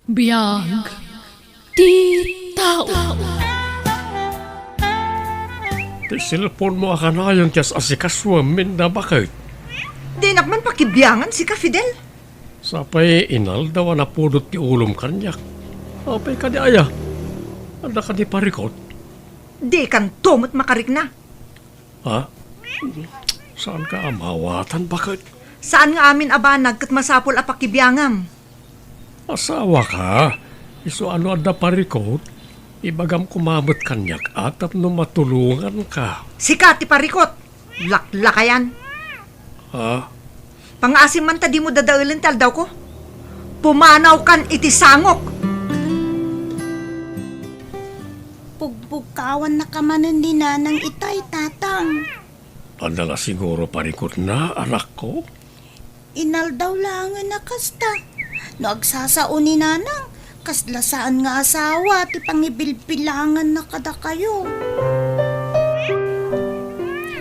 Biyag ti tao. Ti cellphone mo akanayon tiyas asikaswamin na bakit? Di nakman pakibiyangan si ka Fidel. Sapay inal daw na pudot ti ulom kanyak. Apay ka di aya. Anda ka di parikot. Di kan tumot makarik na. Ha? Saan ka amawatan bakit? Saan nga amin abanag kat masapol a pakibiyangam? Asawa ka. Iso ano ada parikot? Ibagam kumamot kanyak atap no matulungan ka. Si Kati parikot. Laklakayan. Ha? Pangasim man ta di mo dadaulan tal daw ko. Pumanaw kan iti sangok. Pugbukawan na kamanan ni nanang itay, tatang. Andala siguro parikot na anak ko. Inal daw langan na kasta. Nagsasao ni nanang, kaslasaan nga asawa, ti pangibilbilangan na kada kayo.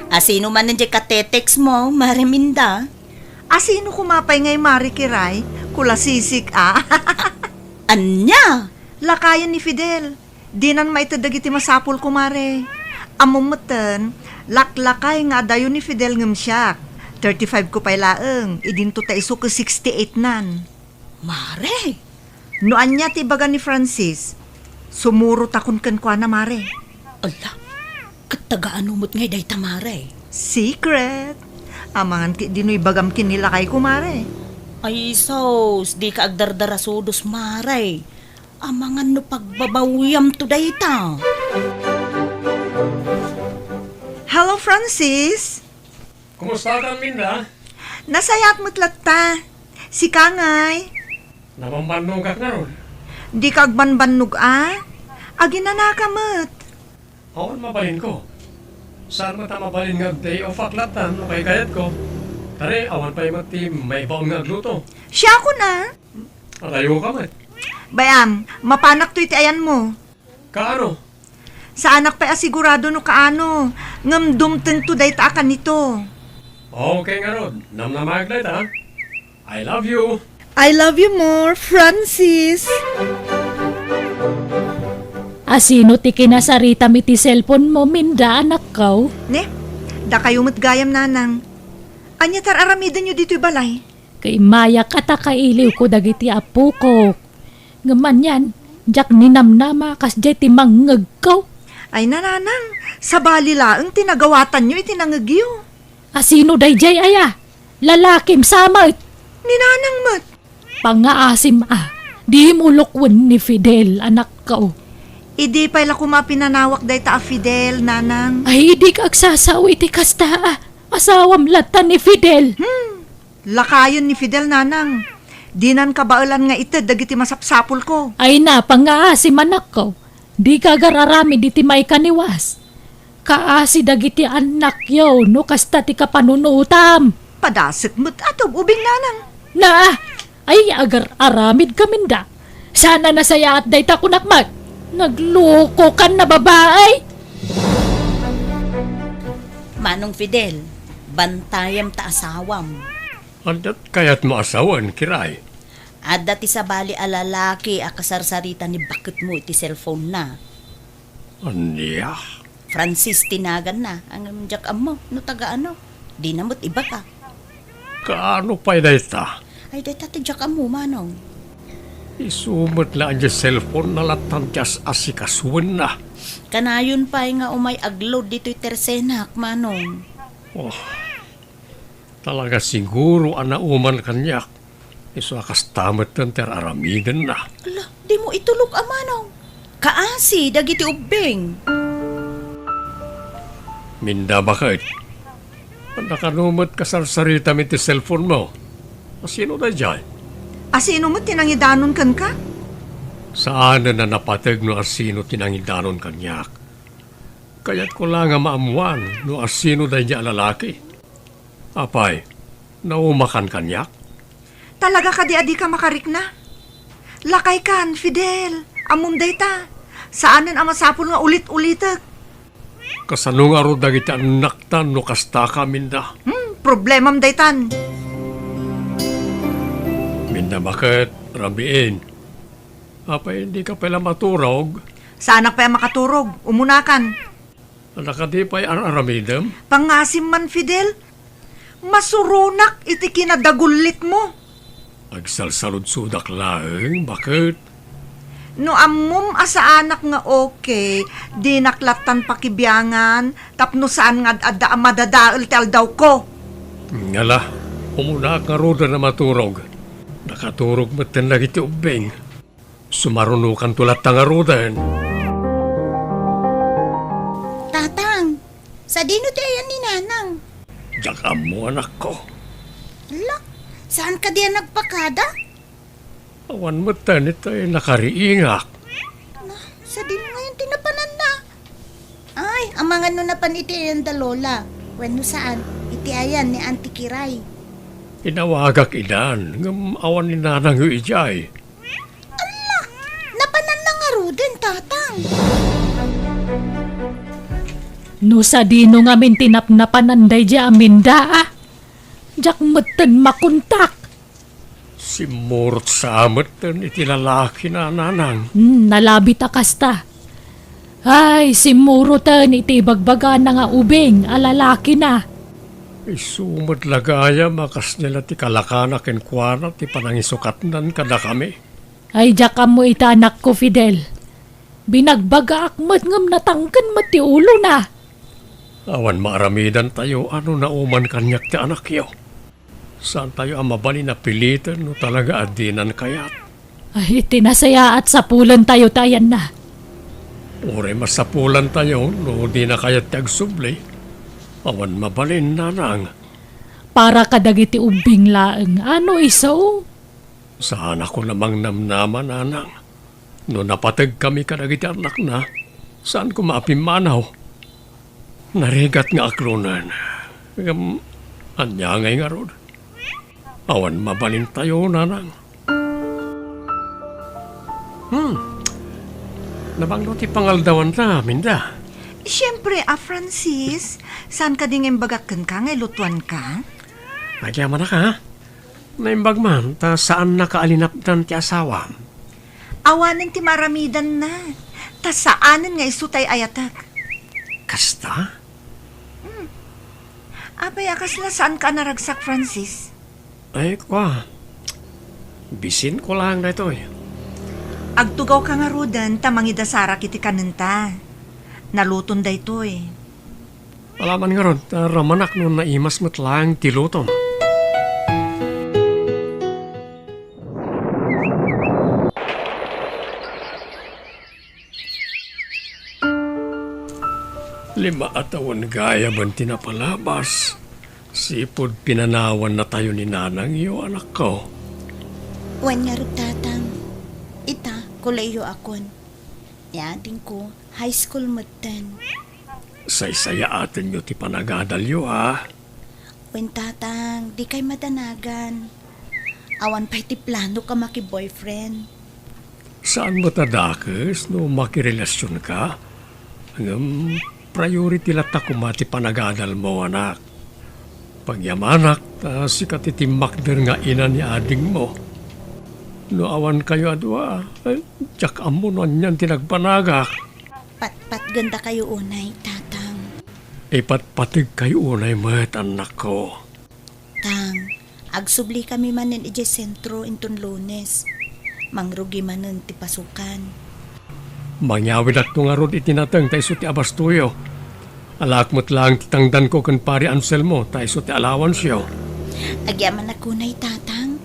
Asino man nandiyan katetex mo, Mariminda? Asino kumapay ngay Mari Kiray? Kula sisik Anya? Lakayan ni Fidel. Dinan maitadag iti masapol kumare. Amumatan, laklakay nga dayo ni Fidel ngem siyak. 35 ko pay laeng, idinto ta iso ko 68 nan. Mare? No anya ti baga ni Francis, sumuro takon ken kwa na mare. Ala, katagaan umot ngay day tamare. Secret. Amangan ki dinoy bagam kinila kay kumare. Ay sos, di ka agdardarasudos, Mare. Amangan no pagbabawiyam to dayta. Hello Francis. Kumusta ka, Minda? Nasayat mo't latta. Si Kangay. Namambanong ka nga ron. Di ka agbanbannog Aginana ka mo't. Awan mabalin ko. Saan mata mabalin nga day of aklatan o kay kayat ko? Tari, awan pa yung team may baon nga gluto. Siya ako na. Alayo ka man. Bayam, mapanak to iti ayan mo. Kaano? Sa anak pa asigurado no kaano. Ngam dumten to day taakan nito. Okay nga ron. Namnamaglit ha? I love you. I love you more, Francis. Asino ti kinasarita mi ti cellphone mo, Minda, anak ko? Ne, da kayo mo't gayam nanang. Anya tar aramidan nyo dito'y balay. Kay maya kata kailiw ko dagiti apo ko. Ngaman yan, jak ninamnama kas jay ti mangngeg ko. Ay nananang, sa balilaang tinagawatan nyo itinangagyo. Asino day jay aya? Lalakim samot. Ninanang mat. Pangaasim di mo lukwan ni Fidel, anak ko. Idi pa ila kumapinanawak day ta a Fidel, nanang. Ay, di ka agsasawi ti kasta asawam latan ni Fidel. Lakayon ni Fidel, nanang. Dinan kabaulan nga ito, dagiti masapsapol ko. Ay na, pangaasim anak ko. Di ka gararami di ti may kaniwas. Kaasi dagiti anak yo, no kasta ti kapanunutam. Padasik mo't ato, ubing nanang. Na, ay agar aramid kaminda. Sana nasaya at day ta kunakmat. Nagloko kan na babae. Manong Fidel, bantayam ta asawam. Andat kaya't maasawan, kiray. At dati sa bali alalaki akasarsarita ni bakit mo iti cellphone na. Aniya? Francis tinagan na ang jak mo no taga ano. Di namot iba ka. Kaano pa'y dayta? Ay dati ti jak mo manong. Isumot na ang cellphone na latan tiyas asikaswan na. Kanayon pa nga umay agload dito'y tersenak manong. Oh, talaga siguro anauman kanyak. Iso akas tamat ng teraramidan na. Ala, di mo itulog manong. Kaasi dagiti ubing. Minda bakit? Nakanumot kasarsarita mi ti cellphone mo. Sino na dyan? Asino mo tinangidanon kan ka? Saan na napatag no asino tinangidanon kanyak? Kaya't ko lang nga maamuan no asino da niya lalaki. Apay, naumakan kanyak? Talaga ka di adi ka makarik na? Lakay kan, Fidel. Amunday ta. Saanan ang masapol nga ulit-ulitak? Kasanong aro dagiti anak tan no kasta ka, Minda. Problemam daytan. Minda bakit, Rabiin? Apay, hindi ka pala maturog. Sa anak pa makaturog, umunakan. Nakadipay aramidem. Pangasim man, Fidel. Masurunak iti kinadagulit mo. Agsalsalod sudak laeng, bakit? No ammom asa anak nga okay, di naklatan pakibiyangan, tapno saan nga adda madadaal tal daw ko. Ngala, umunak nga roda na maturog. Nakaturog matin lagi ti ubeng. Sumarunukan tulat nga rodan. Tatang, sa dino ti ayan ni Nanang? Diyak mo anak ko. Ala, saan ka diyan nagpakada? Awan mo tanit ay nakariingak. Sa dino ngayon tinapanan na. Ay, ang mga no na paniti yan da lola. Weno saan? Iti ayan ni Auntie Kiray. Inawagak idan, ngam awan ni nanang yu ijay. Napanan na nga ruden, tatang. No sa dino nga min tinapnapananday di amin daa. Jak meten makuntak. Simurot sa amat iti lalaki na nanang. Nalabit akasta. Ay, simurutan iti bagbaga na nga ubing, alalaki na. Isumot lagaya makas nila ti kalakana ken kuana ti panangisukatnan kada kami. Ay, jakam mo ita anak ko, Fidel. Binagbaga akmat ngam natangkan mati ulo na. Awan maaramidan tayo ano na uman kanyak ti anak yo. Saan tayo ang mabali na pilitan no talaga adinan kayat? Ay, tinasaya at sapulan tayo tayan na. Ure masapulan tayo no di na kayat ti agsubli. Awan mabalin nanang. Para kadagiti ubing laeng. Ano iso? Saan ako namang namnaman nanang. No napatag kami kadagiti anak na. Saan ko maapimanaw? Narigat nga aklunan. Anya ngay nga rod. Awan mabalin tayo, nanang. Nabangno ti pangaldawan ta, minda. Siyempre, Francis, saan ka ding imbagakan ka, ngay lutuan ka? Nagyaman na ka, ha? Naimbag man, ta saan nakaalinapdan ti asawa? Awanan ti maramidan na. Ta saanan nga isutay ayatag. Kasta? Abay, akasla saan ka naragsak, Francis? Ay, kwa. Bisin ko lang na ito, eh. Agtugaw ka nga rudan, tamangidasara kiti kanenta. Naluton da ito, eh. Alaman nga ron, ramanak no naimas mo't lang tilutom. Lima atawan gaya ban tinapalabas. Sipod pinanawan na tayo ni nanang iyo anak ko. Wan nga rod, tatang. Ita, kulayo akon. Yating ko, high school matan. Say-saya atin nyo ti panagadalyo ha. Wen tatang, di kay madanagan. Awan pa iti plano ka maki-boyfriend. Saan mo tadakes no makirelasyon ka? Hanggang priority lata kumati panagadal mo anak. Pagyamanak, sikat itimakder nga ina ni ading mo. No awan kayo adwa, tsak amo nun yan tinagpanagak. Pat ganda kayo unay, tatang. Ipatpatig kayo unay mat anak ko. Tang, agsubli kami manen ije sentro inton Lunes. Mangrugi manen ti pasukan. Mangyawid at tungarod itinatang tayo ti abastuyo. Alakmot lang titangdan ko kan pari Anselmo tayo ti allowance yo. Agyaman ako nay, tatang.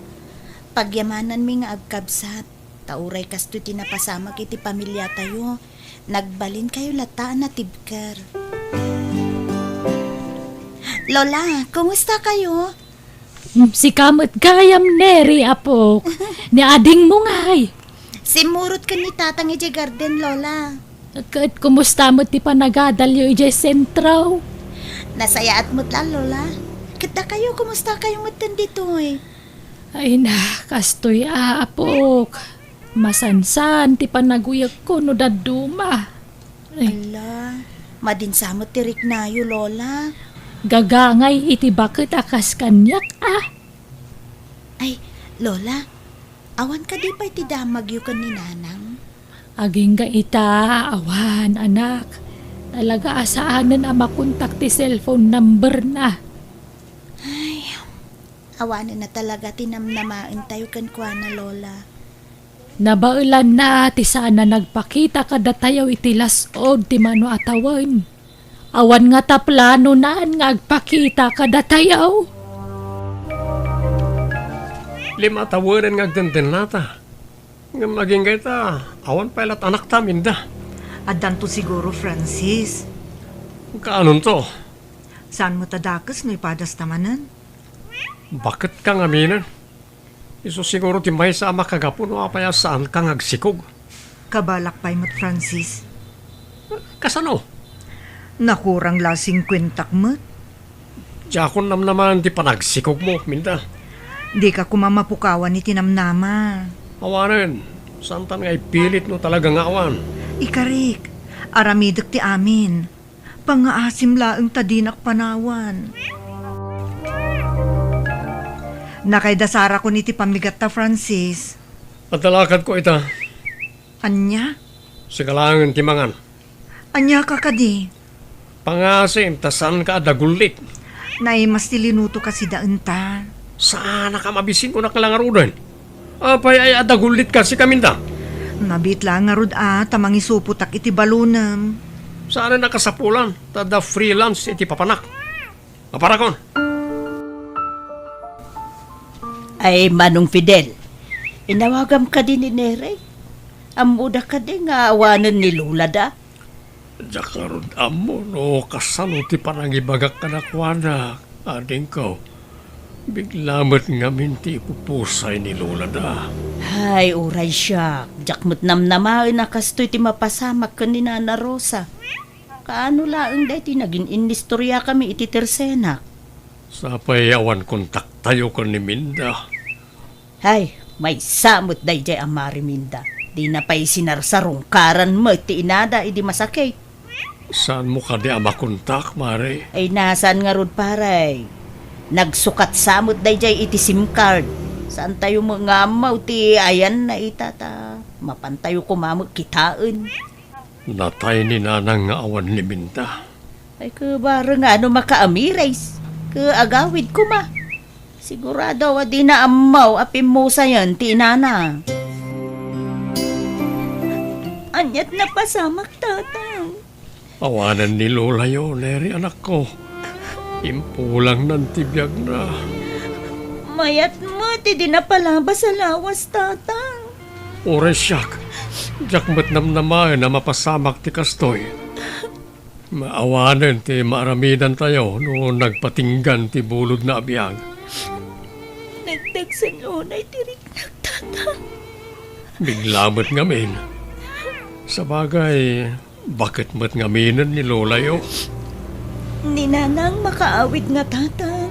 Pagyamanan mi nga agkabsat. Tauray kasto tinapasama kiti pamilya tayo. Nagbalin kayo lataan na tibker. Lola, kumusta kayo? Si kamot gayam neri apo. Ni ading mo ngay. Simurot ka ni tatang ije garden, Lola. Kat kumusta mo ti panagadalyo ije sentro? Nasayaat mo't lang, Lola. Kita kayo, kumusta kayong matan dito eh? Ay na, kastoy apok. Masansan ti panaguyag ko no daduma. Ala, madinsamot tirik nayo, Lola. Gagangay iti bakit akas kanyak ah. Ay, Lola, Awan ka di pa iti damag yu kan ni nanang. Aging ga ita, awan, anak. Talaga asaanan ang makontak ti cellphone number na. Awanan na talaga tinamnamain tayo kan kwa na lola. Nabaulan na ti sana nagpakita kada tayaw iti lasod ti mano atawan. Awan nga ta plano naan nga agpakita kada tayaw. Lima tawaran nga agdenden nata. Nga maging kita, awan pa ilat anak tamin da. Adan to siguro, Francis. Kaanon to? Saan mo tadakas no ipadas tamanan? Bakit kang aminan? Iso siguro ti may sa makagapon o apaya saan kang agsikog. Kabalak pa'y mat, Francis. Kasano? Nakurang lasing kwentak mat. Diyakon nam naman ti panagsikog mo, minda. Di ka kumamapukawan ni tinamnama. Awanan, santan nga ipilit no talagang awan. Ikarik, aramidak ti amin. Pangaasim laeng tadinak panawan. Nakaidasara ko ni ti pamigat ta, Francis. Patalakad ko ita, Anya? sigalangan ti mangan. Anya ka kadi? Pangasim, tasan ka dagulit. Naimas tilinuto kasi daan ta. Sana ka mabisin ko na kalangarudan. Apay ay adagulit ka si kaminda. Nabit lang nga rod tamang isuputak iti balunam. Sana nakasapulan, tada freelance iti papanak. Aparakon. Ay, Manong Fidel, inawagam ka din ni Nere. Amuda ka din nga awanan ni Lula da. Jakarod amo no kasano ti panangibagak ka na kuwana. Ading ko. Biglamat nga minti pupusay ni Lola da. Hay, uray siya. Jakmut namnamain na kastoy ti mapasamak ka ni Nana Rosa. Kaano laang dati naging inistorya kami iti tersenak. Sapay awan kontak tayo ko ni Minda. Hay, may samot day jay amari minda. Di na pa'y sinarsarong karan mo ti inada idi masakay. Saan mo ka di ama kontak, Mare? Ay nasan nga rod paray. Nagsukat samot day jay iti SIM card. Saan tayo mga amaw ti ayan na itata. Mapantayo kumamag kitaan. Natay ni Nanang nga awan ni Minda. Ay kabara nga ano makaamirais. Kaagawid ko ma. Sigurado di na amaw apim mo sayan ti inana. Anyat na pasamak tatang. Awanan ni Lola yo, Neri anak ko. Impulang ng tibiyag na. Mayat mo ti di na palabas sa lawas tatang. Ore siyak. Jakmat namnamayan na mapasamak ti kastoy. Maawanan ti maaramidan tayo no nagpatinggan ti bulod na abiyag. Nagtagsan unay tirik nagtatang. Biglamat ngamin. Sa bagay, bakit mat ngaminan ni Lola yo? Ninanang makaawit nga tatang.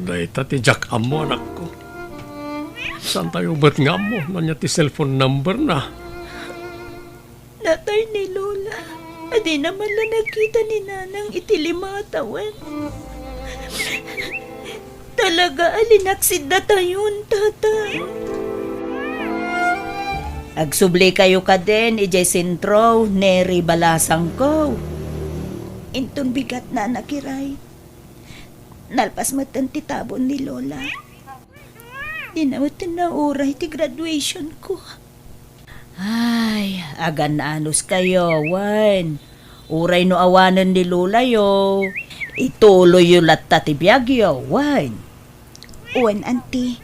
Dahita ti Jack amo anak ko. Saan tayo ba't nga mo? Nanya ti cellphone number na. Natay ni Lola. Adi naman lang nakita ni Nanang iti 5 taon. Talaga alinaksid na tayon, tatang. Agsubli kayo ka din, ijay sentro, Neri balasang ko. Intong bigat na nakiray. Nalpas matan ti tabon ni Lola. Dinamatan na uray ti graduation ko. Ay, agan na anos kayo, Wan. Uray no awanan ni Lola yo. Ituloy yung latta ti biyagyo, Wan. Uwan, auntie.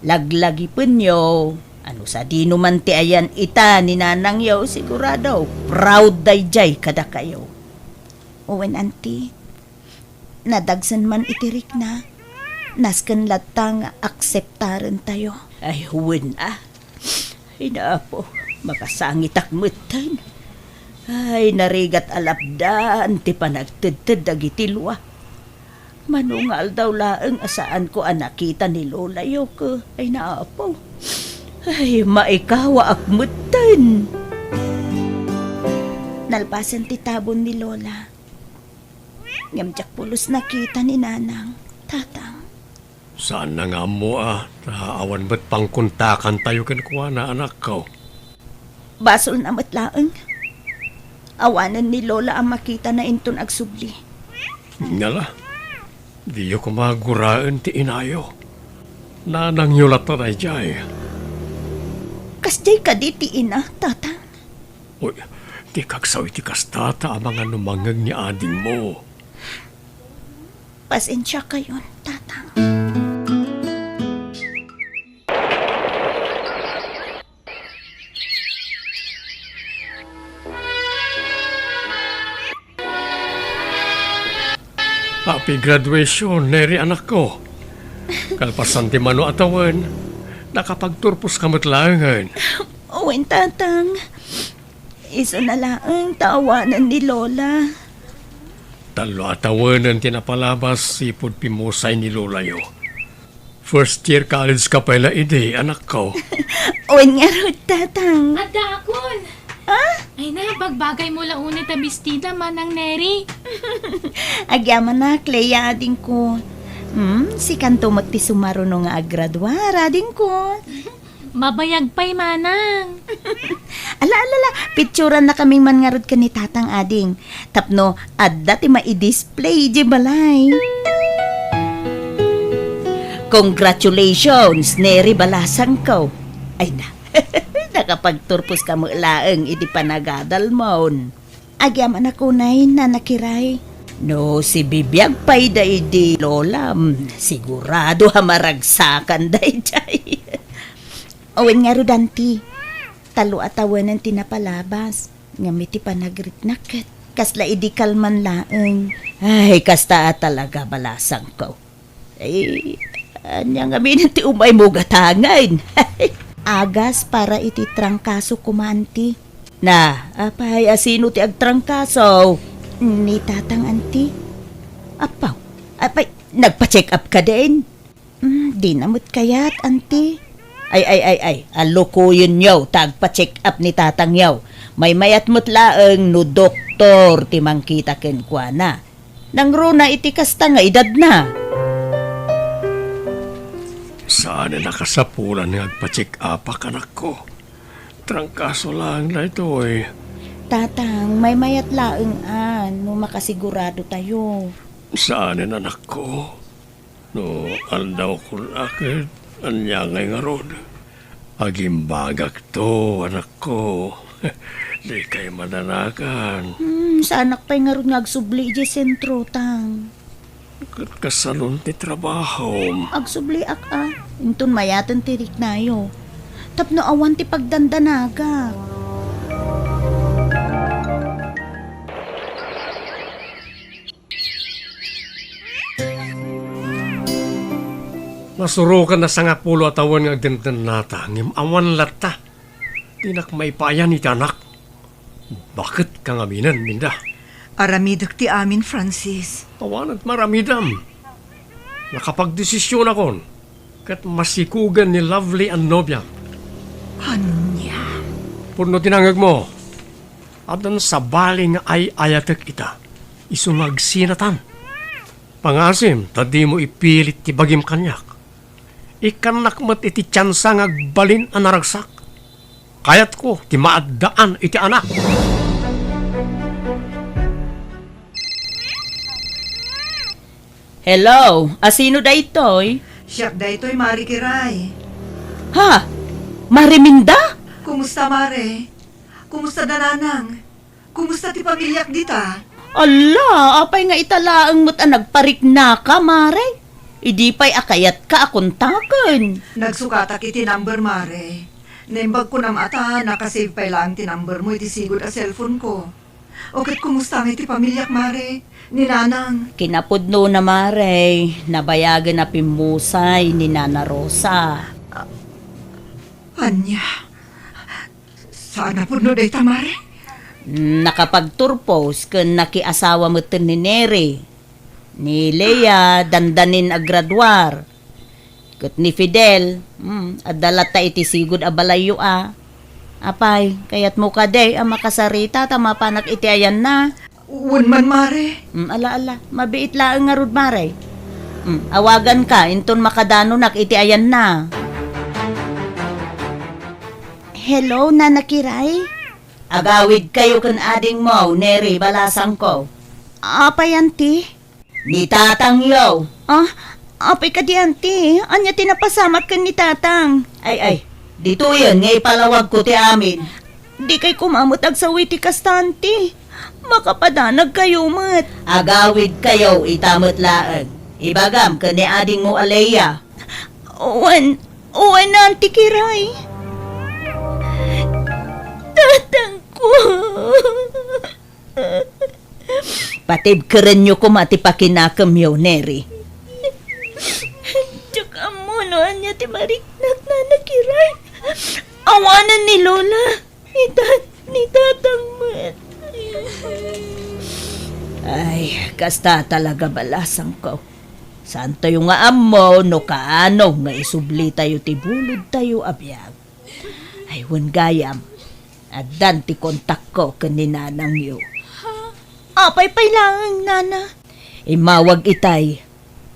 Laglagi pun yo. Ano sa di naman ti ayan ita ni Nanang yo, sigurado. Proud day jay kada kayo. Uwan, auntie. Nadagsan man itirik na. Naskan latang akseptaren tayo. Ay, huwin Hinaapo, makasangit akmutan. Ay, narigat alapdaan, ti panagtid-tid dagitilwa. Manungal daw laeng asaan ko anakita ni Lola yo ko. Ay, naapo. Ay, maikawa akmutan. Nalpasan ti tabon ni Lola. Ngamjak pulos nakita ni Nanang, tatang. Saan na nga mo Awan ba't pangkuntakan tayo kan kuha na anak ko? Basol na matlaang. Awanan ni Lola ang makita na inton agsubli. Ngala, di ko maguraan ti inayo. Nanang yulat na jay. Kasjay ka di ti ina, tatang. Uy, di kagsaw iti kastata ang mga numangag ni ading mo. Pasensya kayon, tatang. Happy graduation, Neri anak ko. Kalpasan ti mano atawan, nakapagturpos kamatlangan. Owen, tatang. Iso na laang tawanan ni Lola. Talo atawanan tinapalabas sipod pimusay ni Lolayo. First year college ka pala ide, anak ko. Owen nga ro, tatang. Adakon! Ay na, pagbagay mo lang unit a bestida manang Neri. Agyaman na, Clea, ading ko. Si kanto ti sumaruno nga agradwara, ading ko. Mabayag pa'y manang. Ala, picturean na kaming mangarod ka ni tatang ading. Tapno, adda ti ma-i-display, di balay. Congratulations, Neri balasang ko. Ay na, nakapagturpos ka mo laeng iti panagadal mon. Agyaman ako na nakiray. No, si bibiyag pa'y da idi Lola. Sigurado hamaragsakan da ijay. Owen nga rudanti. Talo atawanan tinapalabas. Ngamiti panagritnaket. Kasla idi kalman laeng. Ay, kasta talaga balasang ko. Ay, anya nga minanti umay mo gatangan. Agas para iti trangkaso kumanti. Na, apay, asino ti agtrangkaso? Ni tatang anti. Apaw, apay, nagpa-check up ka din? Di namot kayat, anti. Ay, alo ko yun yaw, tagpa-check up ni tatang yaw. May mayat mo't laeng no doktor, timang kita kenkwa na. Nang runa iti kasta nga edad na. Saan na nakasapulan nga agpa-check up anak ko? Trangkaso lang na ito eh. Tatang, may mayat laeng no makasigurado tayo. Saan na anak ko? No, aldaw ko lakit. Anya ngay nga rod. Agimbagak to, anak ko. Di kayo madanakan. Sa anak pa'y nga ron agsubli di sentro, tang. Kasalon ti trabaho. Agsubli inton mayatan tirik nayo. Tapno awan ti pagdandanaga. Masurukan na sa nga pulo at awan nga agdandan nata. Ngim awan lata. Tinak may payan iti anak. Bakit kang aminan, Minda? Aramidak ti amin, Francis. Awan at maramidam. Nakapagdesisyon akon. Kat masikugan ni Lovely ang nobya. Anya? Puno tinangag mo. Adan sa bali nga ay ayatek ita. Isungag sinatan. Pangasim, tadi mo ipilit ti bagim kanyak. Ikanak mat iti tsansa nga agbalin ang naragsak. Kayat ko, ti maaddaan iti anak. Hello, asino da itoy? Siyak da ito'y Mari Kiray. Ha? Mariminda? Kumusta, Mare? Kumusta nanang? Kumusta ti pamilyak dita? Ala, apay nga italaang mo't nagparik na ka, Mare. Idi pa'y akayat ka akuntaken. Nagsukatak iti number, Mare. Naimbag ko nam ata, nakasave pa lang ti number mo iti sigod a cellphone ko. Okit kumusta nga iti pamilyak, Mare? Ni nanang. Kinapudno na, Mare. Nabayagan na pimusay ni Nana Rosa. Anya? Saan na po no data, Mare? Nakapagturpos kun nakiasawa mo ni Neri. Ni Lea, dandanin agradwar. Kat ni Fidel, adalata iti sigud abalayo Apay, kayat mo ka day, makasarita, tama panak iti ayan na. Uwan man, Mare. Ala, mabiit laang nga rod, Mare. Awagan ka, inton makadano nak iti ayan na. Hello, Nana Kiray? Agawid kayo kan ading mo, Neri balasang ko. Apay, auntie? Ni tatang yaw. Apay ka di, auntie. Anya tinapasamat ka ni tatang. Ay, dito yun, ngay palawag ko ti amin. Di kay kumamot ag sa witi kasta, auntie. Makapadanag kayo, mat. Agawid kayo, itamot laang. Ibagam ka ni ading mo Aleya. Uwan na, auntie Kiray. Tatang ko. Patib keren nyo ko matipakinakam yaw, Neri. Tsaka mo, no, anya ti mariknak na nakiray. Awanan ni Lola. Ni tatang mat. Ay, kasta talaga balasang ko. Saan tayo nga amo, no kaano, nga isubli tayo tibulod tayo abiyag. Ay, wan gayam. Adan ti kontak ko kaninanang yo. Apay lang, Nana. Imawag itay.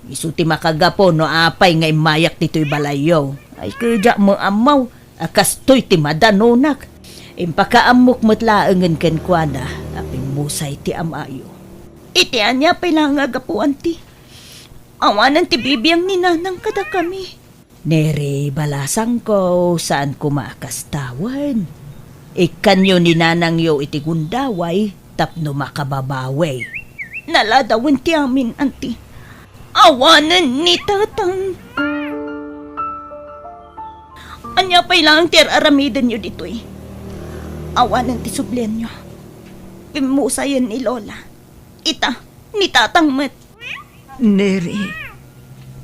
Isu ti makagapo no apay nga imayak dito'y balayo. Ay kaya mo amaw. Akastoy ti madanonak. Impakaamok mo't laangan ken kuana. Aping musay ti amayo. Iti anya pay lang nga gapuan ti. Awanan ti bibiyang ni Nanang kada kami. Neri balasang ko saan ko makastawan. Ikanyo ni nanang yo iti gundaway tapno makababaway. Naladawin ti amin, auntie. Awanan ni tatang. Anya pay lang ti aramidan nyo dito eh. Awanan ti sublian nyo. Pimusayan ni Lola. Ita, ni tatang mat. Neri,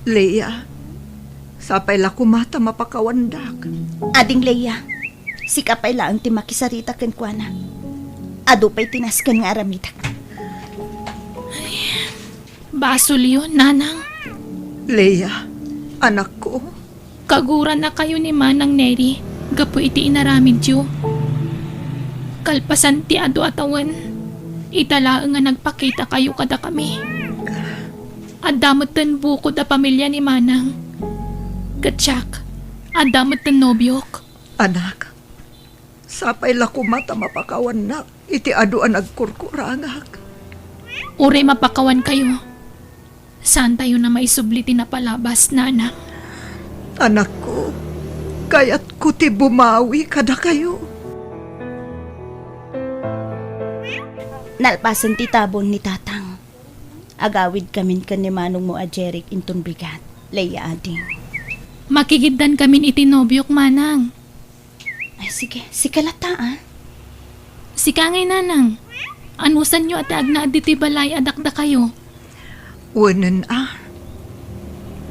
Leia, sapay la kumata mapakawandak. Ading Leia, si kapay lang ti makisarita ken kuana. Ado pa'y tinaskan nga aramidak. Basol yun, Nanang. Leia, anak ko, Kaguran na kayo ni Manang Neri. Gapo iti inaramid yo. Kalpasan ti ado atawan. Italaang nga nagpakita kayo kada kami. Adamot ten bukod a pamilya ni Manang. Gatsak, adamot ten nobyok. anak. Sapay la kumata mapakawandak. Iti ado ang nagkurkurangak. Ure mapakawan kayo. Saan tayo na maisubliti na palabas, Nanang? Anak ko, kaya't kuti bumawi kada kayo. Nalpasan ti tabon ni tatang. Agawid kamin ka ni manong mo a Jeric inton bigat. Leia ading. Makikiddan kami itinobyok, Manang. Ay sige, si kalata ah. Si Kangay, Nanang. Anusan nyo at agna aditi balay adakda kayo. Wanan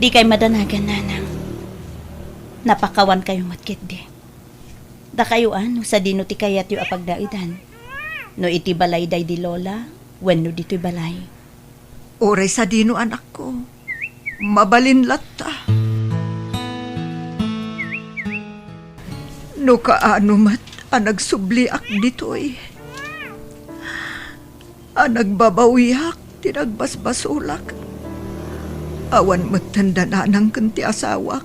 Di kay madanagan, Nanang. Napakawan kayo matkit di. Da kayo ano, sa dino ti kayat yu apagdaidan. No iti balay day di Lola, wenno dito'y balay. Oray sa dino anak ko. Mabalin latta. No kaano mat ang nagsubliak dito'y. Ang nagbabawiak, tinagbasbasulak. Awan matanda na ng kanti asawak.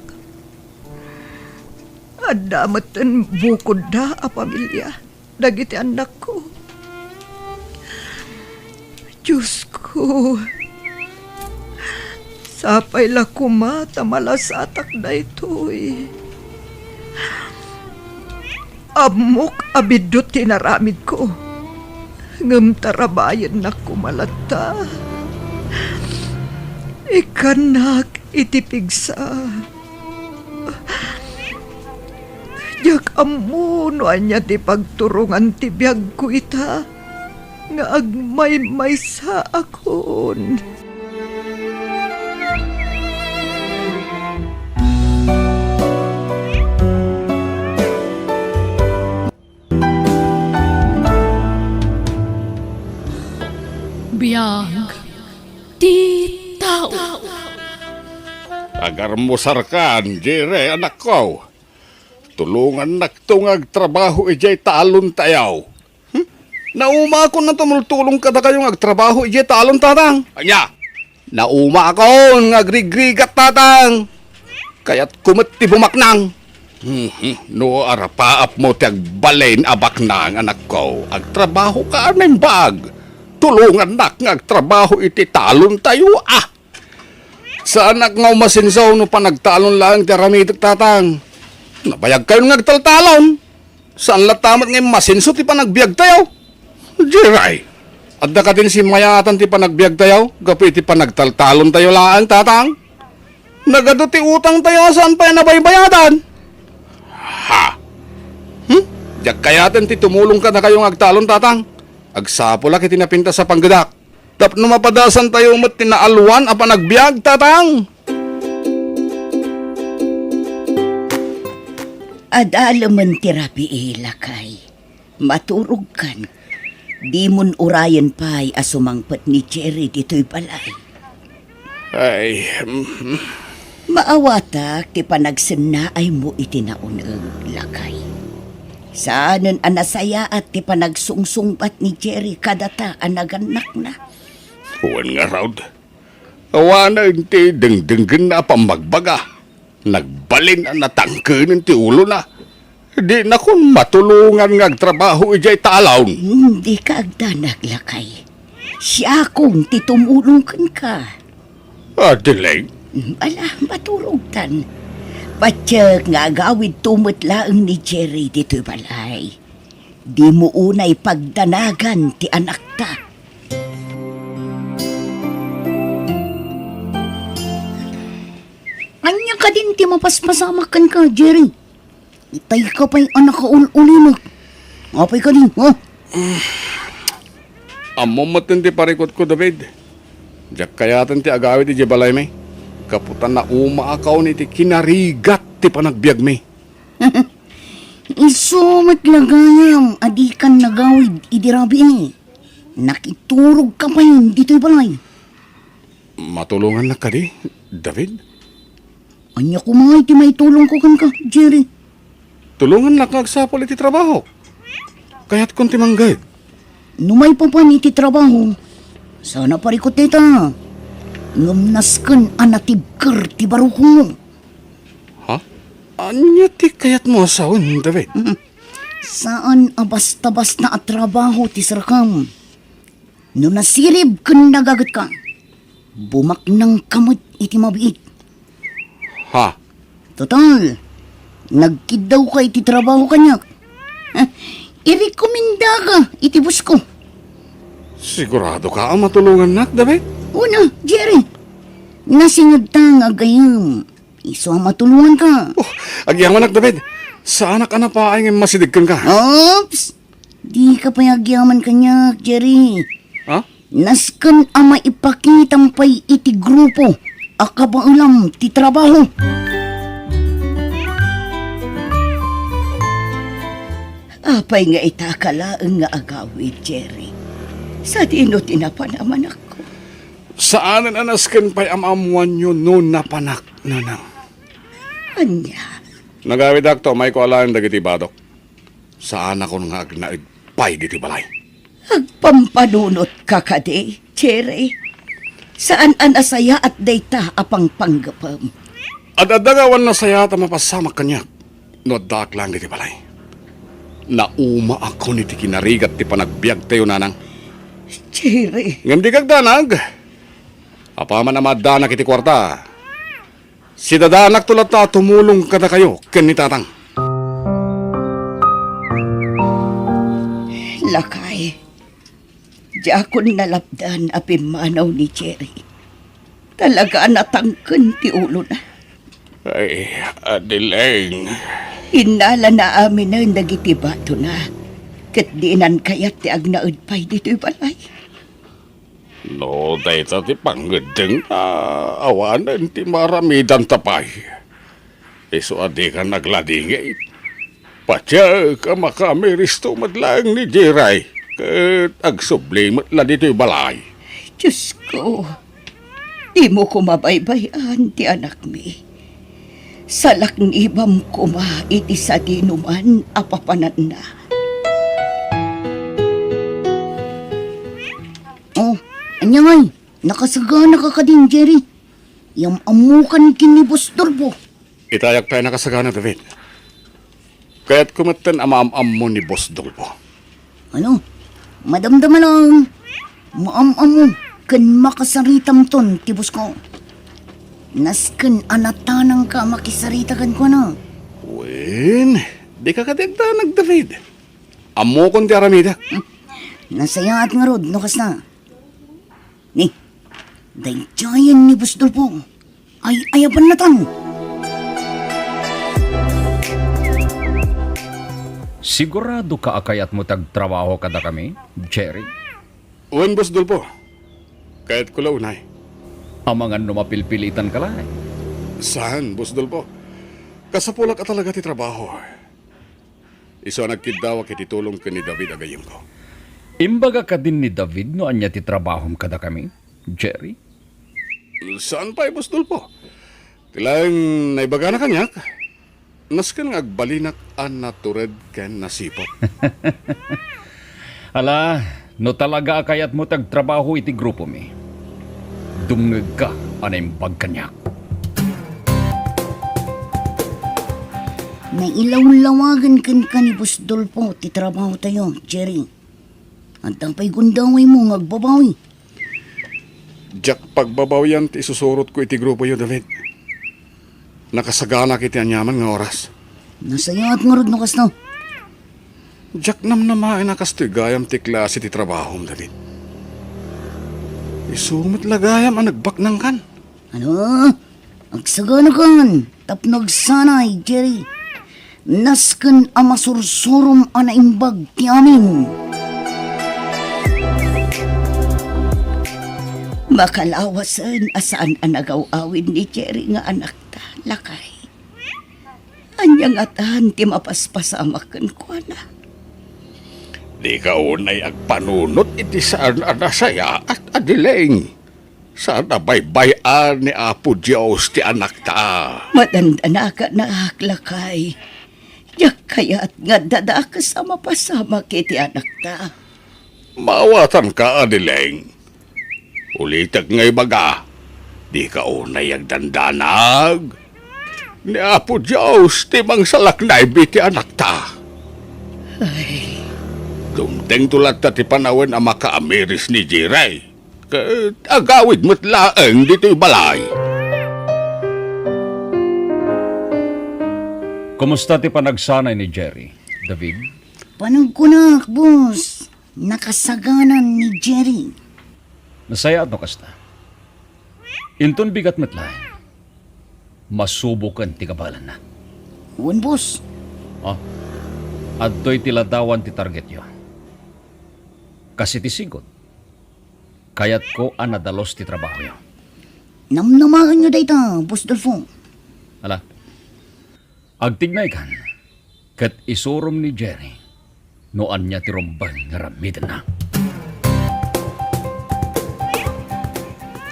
Adamatan bukod na a pamilya. Dagiti anak ko. Diyos ko. Sapay la kumata malasatak na ito'y. Amok abidot tinaramid ko. Ngam tarabayan na kumalata. Ikanak itipigsa. Yak amuno anya ti pagturungan ti biyag ko ita. Nga agmay-may sa akon. Biyag. Di tao. Agar mo sarkan, Jere, anak ko. Tulungan nagtungag trabaho ijay talon tayaw. Nauma ko na tumultulong kada kayong agtrabaho ijay talon tatang. Anya, Nauma ako nga grigrigat tatang. Kaya't kumati bumaknang. No arapaap mo ti agbalain abaknang anak ko. Agtrabaho ka ng bag. Tulungan nak nga agtrabaho iti talon tayo Sa anak nga umasinsaw no panagtalon lang ti aramitek tatang. Nabayag kayo nga agtaltalon. Saan latamat nga masinso ti panagbiag tayo? Jiray. At ka din si mayatan ti panagbiag tayo. Gapi ti panagtaltalon tayo lang tatang. Nagado ti utang tayo saan pa yan nabaybayatan? Ha? Diyak kayatin ti tumulong ka na kayong agtalon tatang. Agsapula kiti napinta sa panggadak. Tap numapadasan tayo mo't tinaalwan a panagbiag tatang. Adalaman tirapi ilakay. Maturog kan. Di mon urayan pa'y asumangpat ni Jerry dito'y balay. Ay, Maawatak ti panagsinnaay mo itinaunang lakay. Saanan anasaya at ti panagsungsungpat ni Jerry kadata anaganak na. huwan nga raud. Awana ti dengdenggen na pamagbaga. Nagbalin ang natangkenin ti ulo na. Di na kun matulungan nga agtrabaho ijay talaw. Hindi ka agdanag lakay. Siya akong titumulong ka. Adelay, Ala, matulogtan. Patsyak nga agawid tumot laang ni Jerry dito'y balay. Di mo unay pagdanagan ti anak ta. Anya ka din ti mapaspasamakan ka, Jerry. Itay ka pa'y anak ka ul-uli mo. Apay ka din, ha? amo matin ti parikot ko, David. Diyak kayatan ti agawid ijay balay may. Kaputan na umaakaw ni ti kinarigat ti panagbiag may. Iso matlagayam, adikan nagawid, idirabi eh. Nakiturog ka pa yun, dito'y balay. Matulungan na ka di, David? Anya ko mga iti may tulong ko kan ka, Jerry. Tulungan na kag sa iti trabaho. Kaya't kunti manggad. Numay pa pa iti trabaho. Sana parikot nita. Ngumnaskan anatibkar ti barukong. Ha? Anya ti kayat mo asawan, David? Saan abasta-basta at trabaho ti sarakam. No nasirib kan nagagat ka. Bumak ng kamot iti mabiit. Ha? Total, nagkidaw ka iti trabaho kanyak. Irekomenda ka iti bus ko. Sigurado ka ang matulungan nak, David? Una, Jerry. Nasingad ta nga gayam. Iso ang matulungan ka. Oh, agyaman nak, David. Sa anak-anak pa ay masidigkan ka. Oops! Di ka payagyaman kanyak, Jerry. Ha? Naskan ang maipakitang pay iti grupo. Akabaulam ti trabaho. Apay nga itakalaang nga agawid, Jerry. Sa dino tinapanaman ako. Saan ang anasken pa'y amamuan nyo noon na panak, nanang? Anya, Nagawid akto, may ko alam dagiti badok. Saan ako nga agnaid pa'y diti balay? agpampanunot ka kadi, Jerry. Saan anasaya at data apang panggapam. At adagawan na saya ta mapasamak kanya. No dak lang diti balay. Nauma ako ni ti kinarigat ti panagbiag tayo nanang. Jerry, Ngandi kag danag. Apaman na madanak iti kwarta. Si dadanak tulat ta tumulong kada kayo ken ni tatang. lakay. Di ako nalapdan apimanaw ni Jerry. Talaga natangken ti ulo na. Ay, Adeling. Inala na amin na nagiti bato na. Kat dinan kayat ti agnaud pa'y dito'y balay. No, dahil ti panggedeng awanan ti maramidan tapay. Iso adi ka nagladingay. Patya ka makamiristo madlang ni Jiray. Kat agsublimat la dito'y balay. Diyos ko, di mo ko mabaybayan ti anak mi. Salak ibam ko ma iti sa dinuman apapanan na. Oh, anya ngay, nakasagana ka din, Jerry. Yang amukan kini Boss Dolpo. Itayak tayo nakasagana, David. Kaya't kumatan amaam-am mo ni Boss Dolpo. Ano? Madamdaman lang. Maam-am mo. Kan makasaritam ton, tibos ko. Nasken anatanang ka makisaritakan ko na. Wen, di ka kadagdanag, David. Amo kon ti aramida. Nasaya at nga rod, nukas na. Ni, dayjayan ni Boss Dolpo. Ay, ayapan na tan. Sigurado ka akayat mo tagtrabaho kada kami, Jerry? Wen, Boss Dolpo. Kaya't kulaw unay. Ang mga numapilpilitan ka lang. Saan, Boss Dolpo? Kasapulak at talaga ti trabaho. Iso nagkidawa kiti tulong ka ni David agayim ko. Imbaga ka din ni David no anya ti trabahom kada kami, Jerry? Saan pa, Boss Dolpo? Tilang naibaga na kanyak. Naskan nga agbalinak an natured ken nasipot. Ala, no talaga akayat mo tagtrabaho iti grupo mi. Dumngeg ka anaimbag kanyak. Nailaw-lawagan kan ka ni Boss Dolpo, ti trabaho tayo, Jerry. At ang pa'y gundaway mo, ngagbabawi. Jack pagbabawian ti isusurot ko iti grupo yo, David. Nakasagana kiti anyaman nga oras. Nasaya at nga rod, nukas na. Jack namnamain nakastoy gayam ti klase ti trabaho, David. Isumit lagayam ang nagbaknang kan. Ano? Agsagana kan, tapnog sanay, Jerry. Nasken amasursurum anaimbag ti amin. Makalawasan asaan anagaw-awin ni Jerry nga anak ta, lakay. Anyang atahan ti mapaspasamakan ko na. Di ka unay agpanunot iti saan anasaya at adileng. Saan abaybayan ni Apo Diyos ti anak ta. Matanda ka na lakay. Yak kaya't nga dada ka sa mapasama kiti anak ta. Mawatan ka, adileng. Ulitag ngay baga, di ka unay agdandanag. Ni Apo Diyos ti mang salaknay biti anak ta. Dumteng tulat ta ti panawin ang makaamiris ni Jiray. Agawid mo't laeng dito'y balay. Kumusta ti panagsanay ni Jerry, David? Panagkunak, boss. Nakasaganan ni Jerry. Nasaya at no kasta. Inton bigat metlay. Masubukan ti kabalan na. Uwan, boss. Adto'y tiladawan ti target yo. Kasi ti sigot. Kayat ko anadalos ti trabaho yo. Namnamakan nyo dayta, Boss Dolfo. Ala, agtignay kan, kat isurom ni Jerry, noan niya ti rombang nga ramidan na.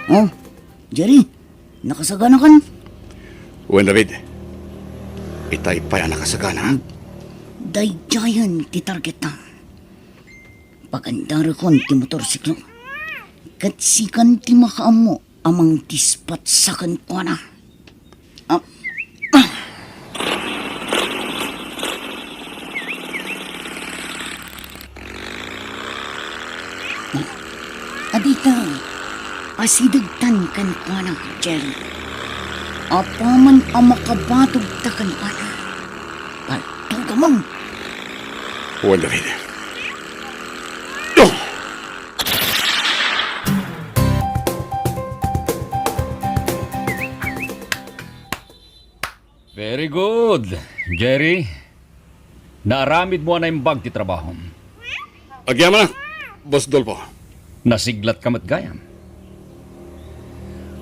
Oh, Jerry, nakasagana kan? Wen, David. Itay pa yan nakasagana. Dayjayan ti target na. Pagandara kon ti motorsiklo. Katsikan ti makaamo amang dispat sa kanpo na. Adita, asidagtan kan po na, Jerry. Apaman ang makabatog ta kan po na. Pagtugamang. Wen, David. Very good, Jerry. Naaramid mo na yung bag ti trabaho. Agyaman na, Boss Dolpo. Nasiglat ka matgayam.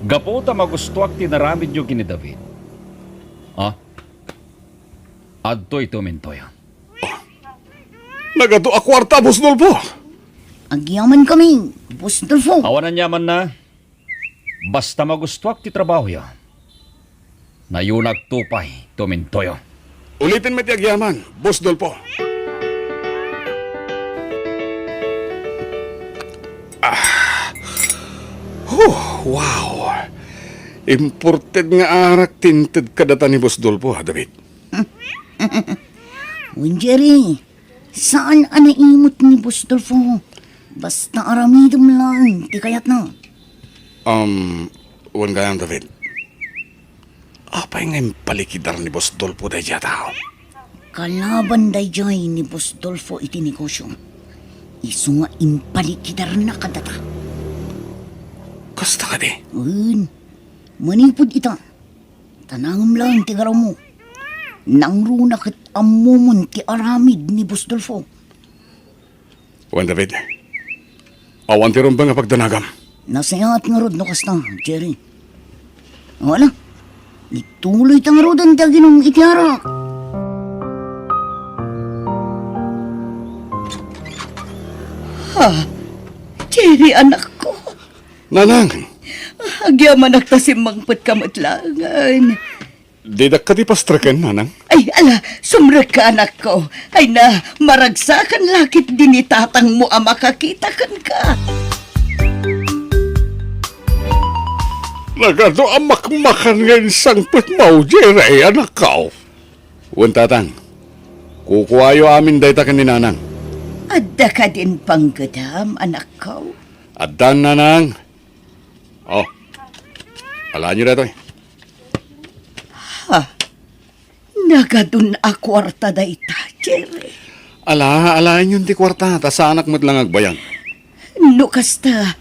Gaputa magustuak ti naramid nyo kini David. Adto ito mintoya. Nagato akwarta, Boss Dolpo. Agyaman kami, Boss Dolfo. Awanan yaman na. Basta magustuak ti trabaho ya. Nayunag tupay tumintoyo. Ulitin mo ti agyaman, Boss Dolpo. Wow. Imported nga arak tinted kadata ni Boss Dolpo, ha, David? Uy, Jerry, saan anaimot ni Boss Dolfo? Basta aramidom lang, di kayat na. Wan gayang, David. Apay nga yung palikidar ni Boss Dolpo day tao. Kalaban day jay ni Boss Dolfo iti negosyo. Iso nga impalikidar na kadata. Kasta ka di? Manipod ita. Tanangam lang ti garaw mo. Nangruna kat amumon ti aramid ni Boss Dolfo. Wan, David. Awan ti ron ba nga pagdanagam? Nasayat nga rod no kasta, Jerry. Wala. Ituloy tang rodan da ginong itiara. Jerry, anak ko. Nanang, Agyaman nagtasimangpot kamatlangan. di da ka di pastraken, nanang? Ay, ala, sumrek ka, anak ko. Ay na, maragsakan lakit din itatang mo ang makakita kan ka. Nagado ang makmakan ngayon sangpit mo, Jerry, anak ka. Wan, tatang. Kukuhayo amin day ta kaninanang. Adda ka din panggadam, anak ko. Adan, nanang. Oh, alaan nyo na ito eh. Nagadun a kwarta da ita, Jerry. Alaan yun di kwarta, ta sa anak mo't lang agbayang. No kasta,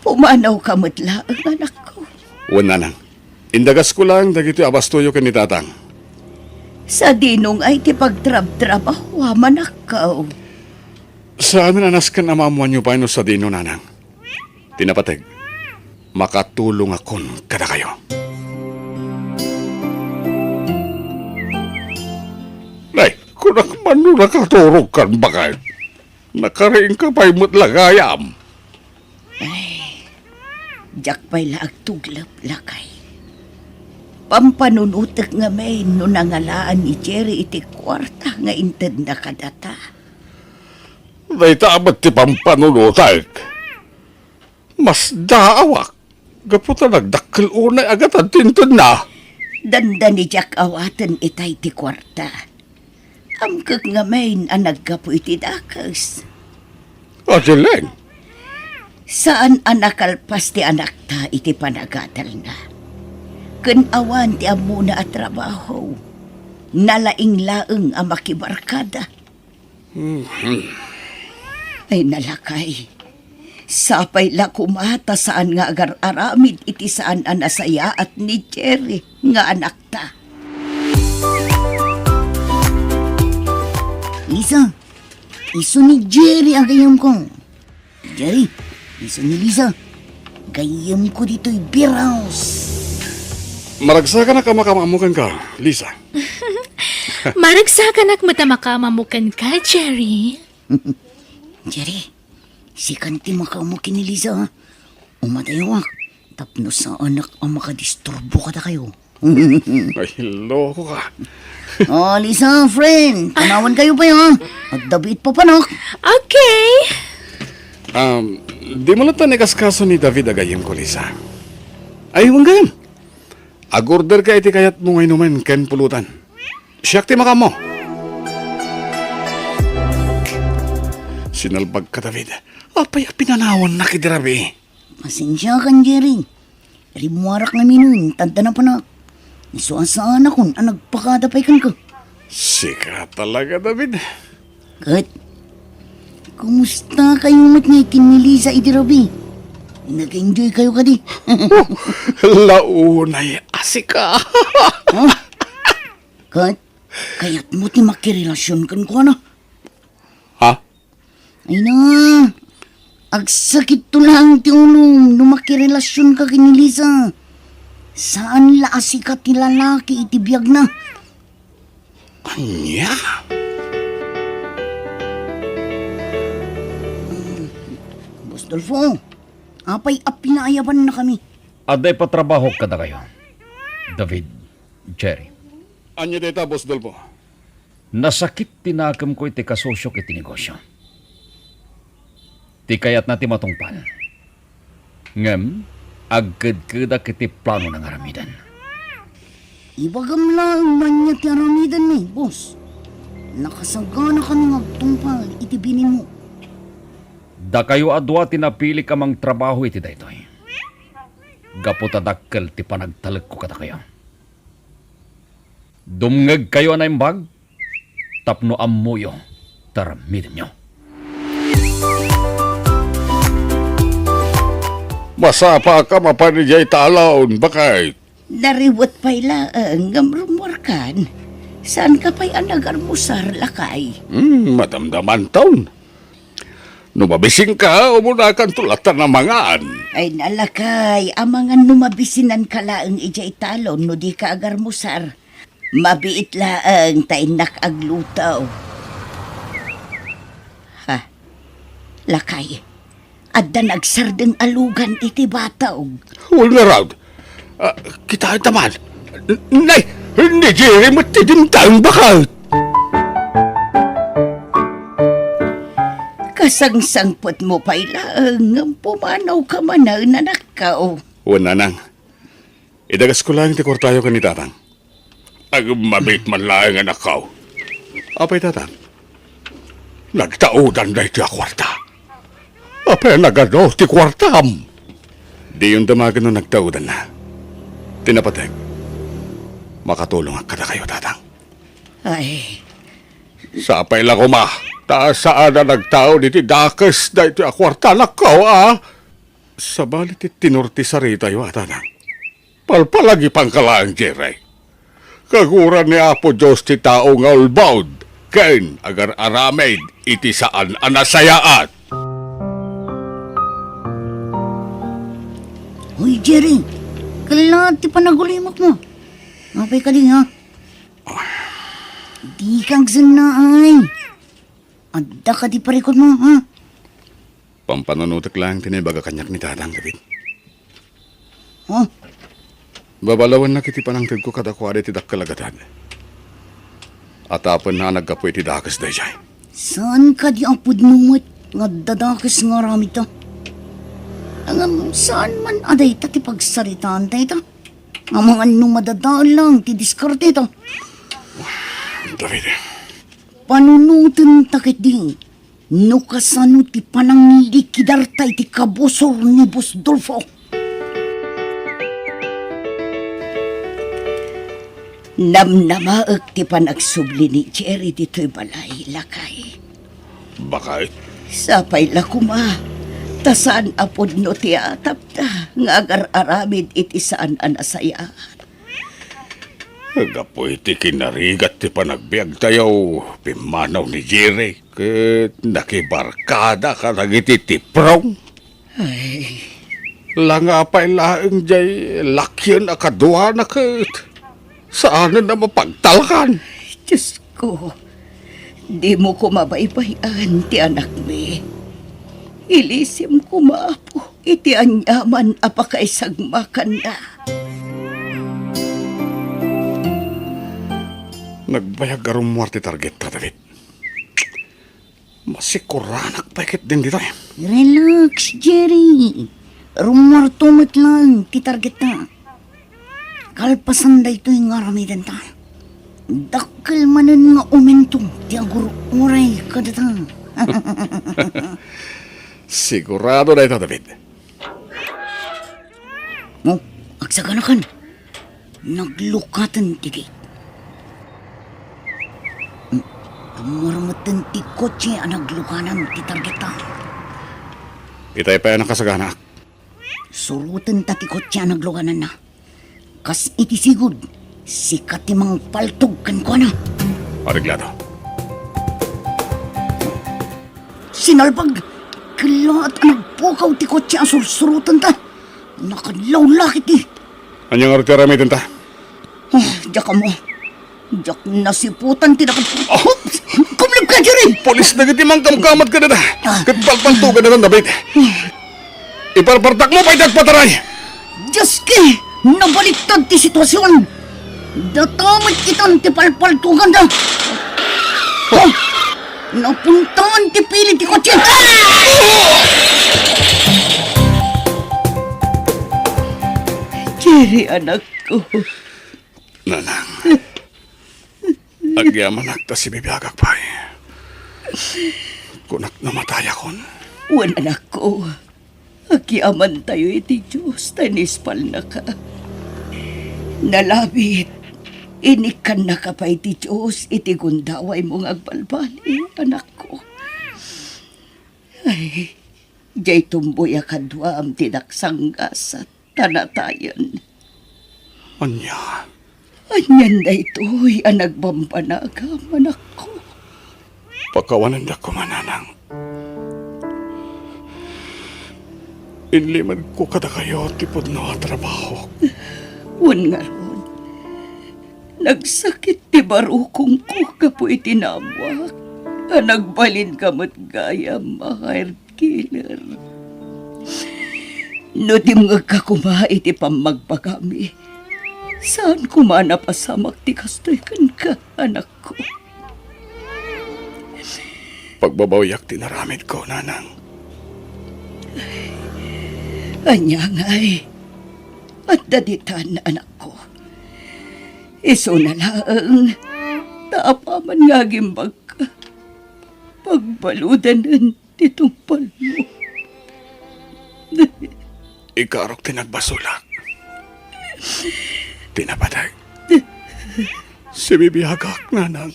pumanaw ka matlaang, anak ko. Wan, nanang. Indagas ko lang, dagito abastoyo ka ni tatang. Sa dinong ay ti pagtrab-trabaho, manakaw. Sa amin anas ka namamuan nyo pa sa dino, nanang. Tinapateg, makatulong akon kada kayo. Nay, kung nakmano nakaturog kan bakay, nakaraing ka pa'y mo't lagayam. Jak pa'y laag tuglap lakay. Pampanunutek nga may no nangalaan ni Jerry iti kwarta nga inted na kadata. Day tabat ti pampanunutak. Mas daawak. Gaputa nagdakkel unay agad at tintod na. Danda ni Jack awatan itay ti kwarta. Amkag nga may ang naggapo iti dakas. Adileng, Saan anakalpas ti anak ta iti panagadal na? Kanawan ti amuna at trabaho. Nalaing-laeng ang makibarkada. Ay nalakay. Sapay la kumata saan nga agar aramid iti saan anasaya at ni Jerry nga anak ta. Lisa, iso ni Jerry ang gayam ko. Jerry, iso ni Lisa, gayam ko dito'y beer house. maragsakan na kamakamamukan ka, Lisa. Maragsakan ak matamakamukan ka, Jerry. Jerry, si Kanti makamukin ni Lisa, ha? Umatayawak, tapno sa anak ang makadisturbo ka na kayo. Ay, loko ka. Oh, Lisa, friend, tanawan kayo pa yun, ha? At David pa panak. Okay. Di mo lang tanikas kaso ni David agayim ko, Lisa. Ay, huwag gayam. Agorder ka iti kayat mo ngayon naman, ken pulutan. Siyak ti makam mo. Sinalbag ka, David. Apay, pinanawan na kidirabi. Pasensya kan, Jerry. Rimuarak na minun, tanda na panak. Isuasaan akong nagpakadapay kan ka. Sika talaga, David. Kat, kumusta kayo mat nga ikinili sa itirabi? Nag-enjoy kayo ka di. Launay asika. Kat, kaya't mo ti makirelasyon kan ko na. Ha? Ay na, agsakit to lang ti ulong nung makirelasyon ka kini Lisa. Saan la asikat ti lalaki iti biyag na? Anya? Boss Dolfo, apay apinaayaban na kami. Aday patrabaho ka na kayo. David, Jerry. Anya deta, Boss Dolpo? Nasakit tinakam ko iti kasosyok iti negosyo. Ti kayat na ti matungpal. Ngem, agkad-kada kiti plano ng aramidan. Ibagam lang man niya ti aramidan ni, boss. Nakasagana ka ng agtungpal, itibinin mo. Da kayo adwa tinapili ka mang trabaho iti daytoy. Gaputadakkel ti panagtalag ko kata kayo. Dumngeg kayo na imbag, tapno ammuyo, taramidin nyo. Masapa ka mapanijay talaon, bakit? Nariwat pa'y laang gamrumorkan. Saan ka pa'y anagarmusar lakay? Madamdaman taon. Numabising ka, umunakan tulatan ng mangaan. Ay nalakay, amangan numabisinan ka laang ijay talon no di ka agarmusar. Mabiit laang tainak aglutaw. Ha? Lakay, adda nagsardeng alugan iti bataw. Wala raw. Kita taman. Nay, hindi Jerry matidimtang bakit? Kasangsangpot mo pa'y laang pumanaw ka man na nanakaw. Wala nang. Idagas ko lang ti kwartayo ka ni tatang. Ag mabit man lang ang nakaw. Apay tatang. Nagtaudan na iti kwarta. Apay nagano ti kwartam. Di yung damagan no nagtaudan na. Tinapateg. Makatulong ang kada kayo tatang. Ay, Sapay lang ko ma. Taas saan na nagtao niti dakas na iti akwarta nakaw Sa balit tinurti sa rita yung atanang. Palpalagi pangkalaan, Jerry. Kaguran ni Apo Diyos ti tao nga ulbaud. Ken agar aramid iti saan anasayaan. Hoy, Jerry, kailangan ti panagulimok mo. Mapay ka din, ha? Di kang sanaay. Adda ka di parikod mo, ha? Pampananutak lang tinibaga kanyak ni Tatang David. Oh, Babalawan na kiti panangtid ko kada kwade ti dakkalagatan. At apan na nagkapoy ti dakas da jay. saan ka di ang pudnumot nga dadakas nga rami to? Ang saan man aday ta ti pagsaritaan tayo to? Ang mga numadadaan lang ti diskarte to. David, Panunutin takit di. No kasano ti panangili kidartay ti kabusor ni Boss Dolfo. Namnamaag ti panagsubli ni Jerry dito'y balay lakay. bakit? Sapay la kuma. Tasaan apod no ti atap ta. Nga agar-aramid iti saan anasaya. Agapoy ti kinarigat ti panagbiag tayo. Pimanaw ni Jerry. Ket nakibarkada ka nagiti tiprong. Langapay laeng jay lakyan akadwa na ket. Saan na mapagtalkan? Diyos ko, di mo ko mabaybayan ti anak mi. Ilisim ko maapo, iti anyaman apakaisagmakan na. Nagbayag arong muarte target ta, David. Masikuranak paikit din dito. Relax, Jerry. Rumartumot lang, ti target na. Kalpasan da ito yung aramidan ta. Dakkel manan nga umentong, ti agur uray kadata. Sigurado na ito, David. Mo, agsaganakan. Naglukatan ti gate. Marmatan ti kotse ang naglukanan ti target ta. Itay pa yan ang kasagana. Surutan ta ti kotse ang naglukanan na. Kas iti sigud, sikat ti mang paltog kan ko na. Ariglado. Sinalpag, kilaat ang nagpukaw ti kotse ang sursurutan ta. Nakadlaw lakit ti. Anyang artiramitin ta? Diyak mo. Diyak nasiputan ti nakad... Kumlip ka, Jerry! Polis na giti mang kamkamat ka na na. Katpalpaltugan na lang, David. Iparpartak mo pa idag pataray. Diyos ki! Nabaliktad ti sitwasyon! Datamit kitang ti palpaltugan na! Oh! Napuntahan ti pili ti kotse! Jerry, anak ko. Nanang. Agyaman akta si bibiyagak pa'y. Kunak namatay akon. Wan, anak ko. Agyaman tayo iti Diyos, tanispal na ka. Nalabit, inikan na ka pa iti Diyos, iti gundaway mong agbalbali, anak ko. Ay, jay tumboy akadwa am tinaksanggas at tanatayan. Anya. Anyan na ito'y anagbambanagam, anak ko. Pakawanan da ko mananang. Inliman ko kada kayo tipod na trabaho. Wan nga ron. Nagsakit ti barukong ko kapo itinamwak. Nagbalin kamot gaya mahir killer. No di mga kakuma iti pamagpagami. Saan kumana pasamak ti kastoy kan ka, anak ko? Pagbabawiyak tinaramid ko, nanang. Anya nga'y, at daditan, anak ko. Iso na laang, taapaman nga gimbag ka. Pagbaludan ng titumpal mo. Ikarok tinagbasulak. Tinapadag. Si bibiyagak, nanang.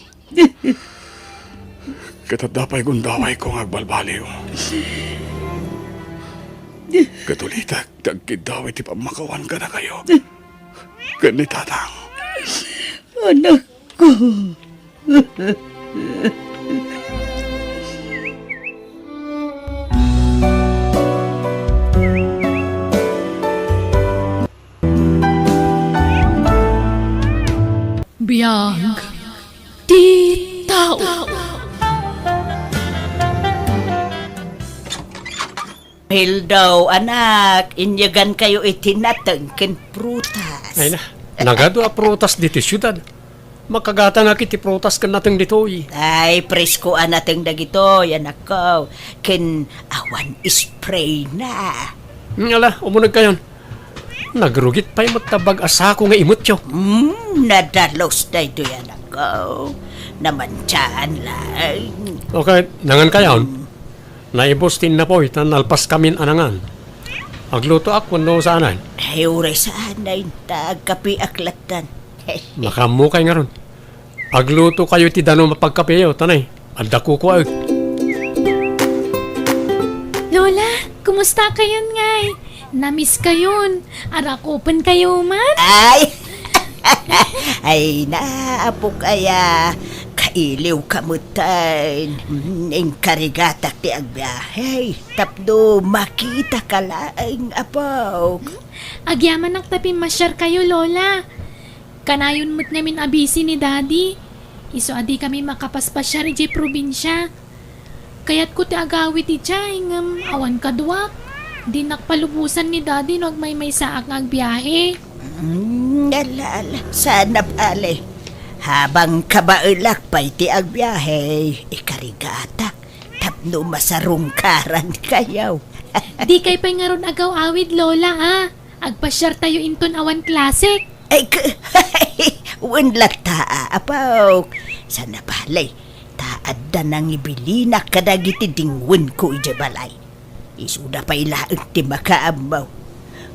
Katadapay gundaway kong agbalbaliw. Katulitak, tagkidaway ti pamakawan ka na kayo. Ganitatang. Anak ko. Biyag. Di tao. Hildaw, anak, inyagan kayo itinatangkin prutas. Ay na, nagado a prutas dito syudad. Makagata nga kiti prutas kan nateng ditoy. Ay, presko anateng dagito, anak ko. Ken awan spray na. Ngala, umunag kayon. Nagrugit pa'y matabag asako nga imot yo. Nadalos na ito, anak ko. Namantsaan lang. Okay, nangan kayon. Naibos tin na po, nalpas kamin anangan. Agluto ako no saanan. Ay, ure sanay, kapi aklatan. Makamukay nga ron. Agluto kayo ti dano mapagkapeyo, tanay. Alda ko ko. Lola, kumusta kayon ngay? Namiss kayon. Arakopan kayo man? Ay! Ay, naapo kaya. Kailiw kamutan. Ning karigatak ti agbiyahe. Tapdo makita ka laing apaw. Agyaman ang tapi masyar kayo, Lola. Kanayon mo't namin abisi ni Daddy. Iso adi kami makapaspasyar di probinsya. Kaya't ko ti agawit ti Chay, awan kaduak. Di nakpalubusan ni Daddy no may saak ng agbiyahe. Alala, sana pala. Habang kabailak pa iti agbiyahe, ikarigatak. Tapno masarungkaran kayaw. Di kay pa'y nga ron agaw awid, Lola, ha? Agpasyar tayo inton awan klasik. Ay, unlat taa, apaw. Sana palay, taad da nang ibilina kadagiti dingwin ko ijabalay. Isuda pa ilaang ti makaamaw.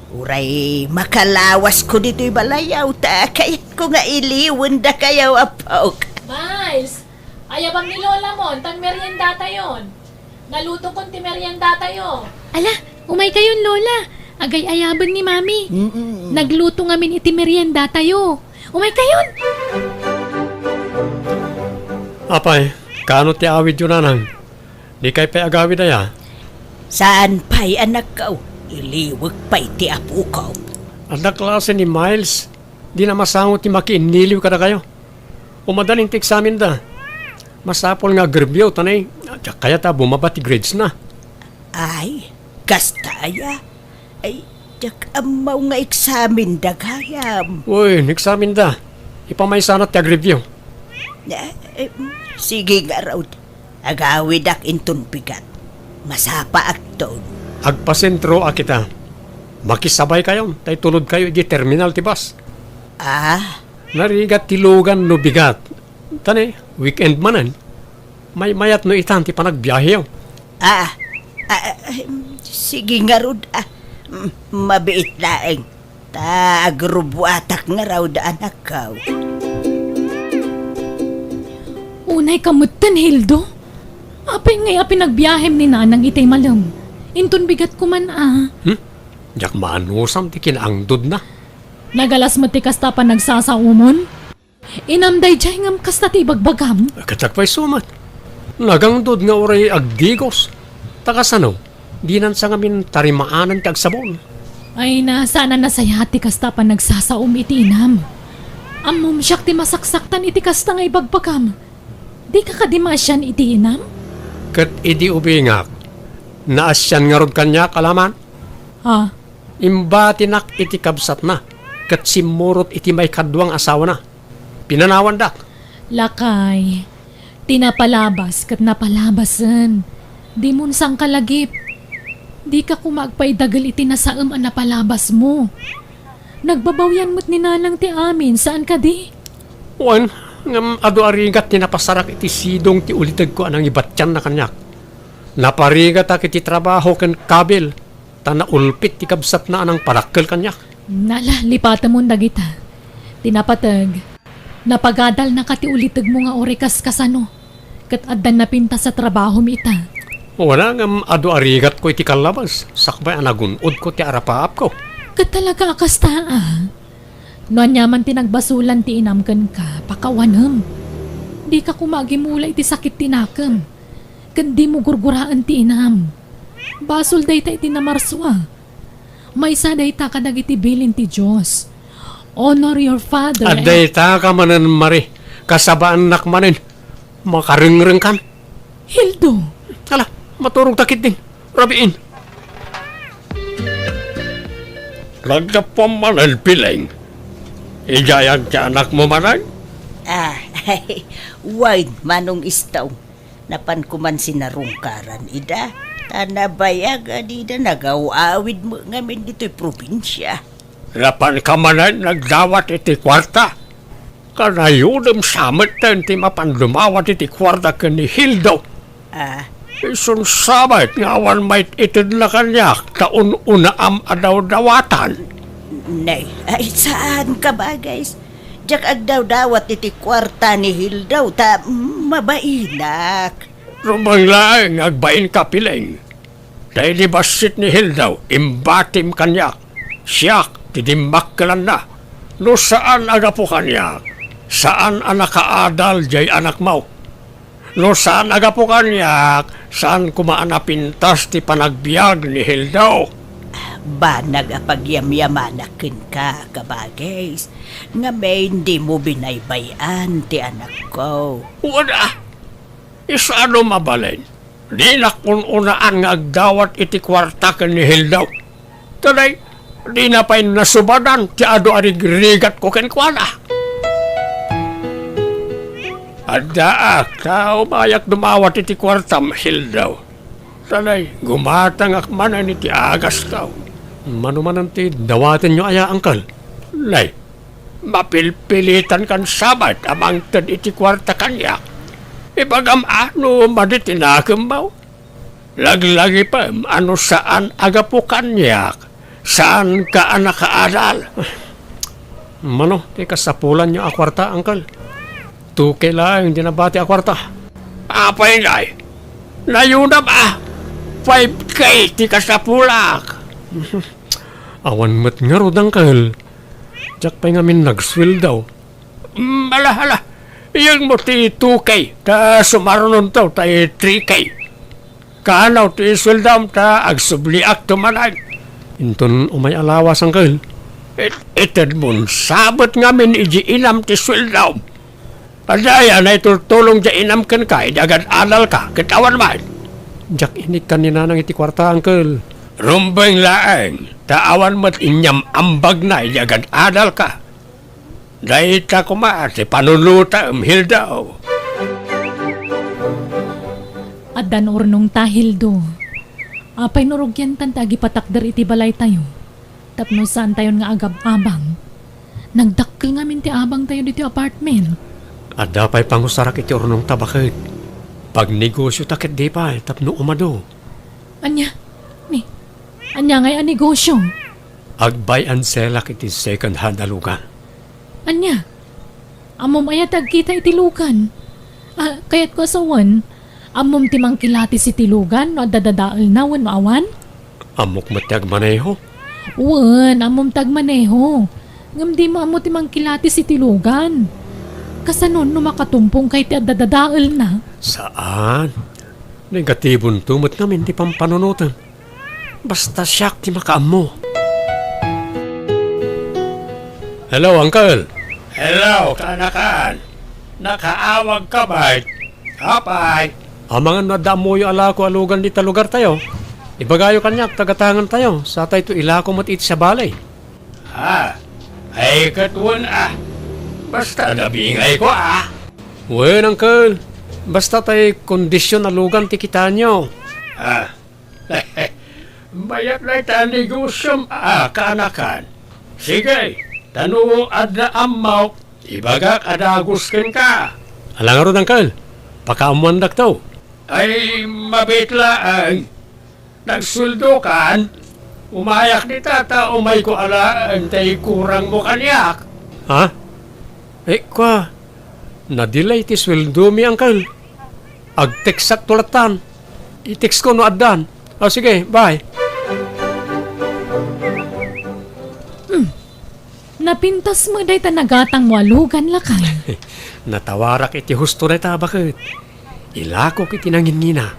Uray, makalawas ko dito'y balayaw ta, kaya ko nga iliwan da kayaw, apaw. Miles, ayabang ni Lola mo, tang merienda tayon. Naluto kon ti merienda tayo. Ala, umay kayon, Lola. Agay ayaban ni Mami. Nagluto ngamin iti merienda tayo. Umay kayon. Apay, kano ti awid yun nanang? Di kay pa'y agawid aya. Saan pa'y anak ko? Iliwag pa'y ti apo ko. Anda klase ni Miles. Di na masangot ti makiiniliw ka na kayo. Umadaling ti examen da. Masapol nga grebyo, tanay. Kaya ta bumaba ti grades na. Ay, kastaya. Ay, jak amaw nga eksamin dagayam. Uy, examen da. Ipamay sana ti agrevyo. Sige nga raw. Agawid ak inton pigat. Masapa ak ton. Agpasentro a kita. Makisabay kayo, tay tulod kayo di terminal ti bus. Ah, Narigat tilugan no bigat. Tani, weekend manan. May mayat no itan ti panagbiyahe yaw. ah, sige nga rod, mabiit laeng. Tagrubuatak nga raw daan akaw. Unay kamutan, Hildo. Apay nga pinagbiyahem ni nanang itay malam. Inton bigat ko man Jak maanusam ti kinaangdod na. Nagalas mo ti kasta pa nagsasaumon. Inamday jay ngam kasta ti bagbagam. Katak pa'y sumat. Nagangdod nga oray agdigos. Takasano, dinan sa ngamin tarimaanan ti agsabon. Ay na, sana nasaya ti kasta pa nagsasaum iti inam. Amom siyak ti masaksaktan iti kasta nga ibagbagam. Di ka kadimasyan iti inam? Kat idi ubingak. Naasyan nga rod kanya kalaman. Ha? Imba tinak iti kabsat na. Kat simurot iti may kadwang asawa na. Pinanawan dak. Lakay. Tinapalabas kat napalabasan. Di mo sang kalagip. Di ka kumagpaidagal iti nasaam ang napalabas mo. Nagbabawyan mo't ni nanang ti amin. Saan ka di? Wan, ngam ado arigat ti napasarak iti sidong ti ulitag ko anang ibatyan na kanyak. Naparigat ak iti trabaho ken kabil. Ta naulpit ti kabsat na anang parakkel kanyak. Nala, lipatan mo dagita. Tinapatag. Napagadal na kati ulitag mo nga orekas kasano. Kat addan na pinta sa trabaho mi ita. Wala ngam ado arigat ko iti kalabas. Sakbay anagunod ko ti arapaap ko. Kat talaga akasta Noan yaman tinagbasulan ti inamkan ka, pakawanam. Di ka kumagimula iti sakit tinakam. Kat di mo gurguraan ti inam. Basol day ta iti namarswa. May isa day ta kadag iti bilin ti Diyos. Honor your father. Aday ta ka manan mari. Kasabaan nak manin. Makaringreng kan. Hildo. Hala, maturog takit din. Rabiin. Nagkapam manan piling. Ijayag ka anak mo manan. Wine manong istaw. Napan ko man sinarungkaran, ida. Tanabayag, adida, nagawawid mo ngamin dito'y probinsya. Lapan ka manan nagdawat iti kwarta. Kanayudem samet ten ti mapandumawat iti kwarta ka ni Hildo. Isun sabat ngawan may itid na kanyak taon unaam adaw dawatan. Nay, ay saan ka ba, guys? Diyak agdaw-dawat iti kwarta ni Hildaw, ta mabainak. Rumang laeng agbain ka piling. Dahil di basit ni Hildaw, imbatim kanyak. Siyak, tidimakkalan na. No saan aga po kanyak? Saan anak kaadal jay anak mo? No saan aga po kanyak? Saan kumaanapintas ti panagbiag ni Hildaw? Ba nagapagyamyamanakin ka, kabagays? Nga may hindi mo binaybayan ti anak ko. Wala. Isano mabalin? Di na kung unaan nga agdawat iti kwarta ka ni Hildaw. Tanay, di na pa'y nasubadan ti ado arigrigat ko kenkwana. Adaak, tao mayak dumawat iti kwartam Hildaw. Tanay, gumatang akmanan iti agas tao. Manumanan ti dawatin nyo aya angkal. Lay, mapilpilitan kan sabat amang tad iti kwarta kanyak. Ibagam ano maditinakam mo? Laglagi pa ano saan aga po kanyak? Saan ka anak kaaral? Mano, ti kasapulan nyo akwarta, angkal. Tukay lang, hindi nabati akwarta. Apay ngay, nayunam 5K ti kasapulak. Awan mat nga rod, angkal. Diyak pa'y ngamin nagswil daw. Hala. Yung mo ti 2K, ta sumarunon to, ta 3K. Kanaw ti iswildam, ta agsubliak tumanag. Inton umay alawas, angkal. Itad mo, sabot ngamin iji inam ti swildam. Adaya na itultulong di inam kan ka, idagad anal ka, kitawan man. Diyak inik kanina nang iti kwarta, angkal. Rumbeng laeng, taawan mo't inyam ambag na, idagad anal ka. Dahil ta kumaat, panuluta Hildaw. At danor nung tahildo. Apay norogyan tan tagi patakder iti balay tayo. Tapno saan tayo nga agab-abang. Nagdakkel nga minti abang tayo dito apartment. At dapay pangusarak iti ornong tabakit. Pag negosyo takit di pa, tapno umado. Anya, anya ngay ang negosyo. Agbay and selak iti second hand alugan. Anya, amom ayatag kita itilugan. Kaya't ko asawan, amom timang kilati si tilugan no dadadaal na wan maawan? Amok matag maneho. Wan, amom tagmaneho. Ngam di mo amo timang kilati si tilugan. Kasanon no makatumpong kay ti dadadaal na. Saan? Negatibon tumot namin di pampanunutan. Basta siyak ti makaamo. Hello, Uncle. Hello, kanakan. Nakaawag ka ba? Kapay. Amangan na damo yung alako alugan di talugar tayo. Ibagayo kanyak, tagatangan tayo. Sa tayo ito ilako mat iti sa balay. Ay katuan Basta nabingay ko Wen, Uncle. Basta tayo kondisyon alugan ti kita nyo. Bayat na ita negosyom kanakan. Sige, tanong adna amaw. Ibagak adagusken ka. Alang aro, Uncle. Pakaamuandak to. Ay, mabitlaan. Nagsuldo kan. Umayak ni tata, umay ko alaan, tay kurang mo kanyak. Ha? Kwa. Nadelay ti sweldo mi, Uncle. Agteksak tulatan. I-text ko no adan. Sige, bye. Napintas mo day nagatang walugan lakay. Natawarak iti husto na ta, bakit? Ilako kiti nangingina.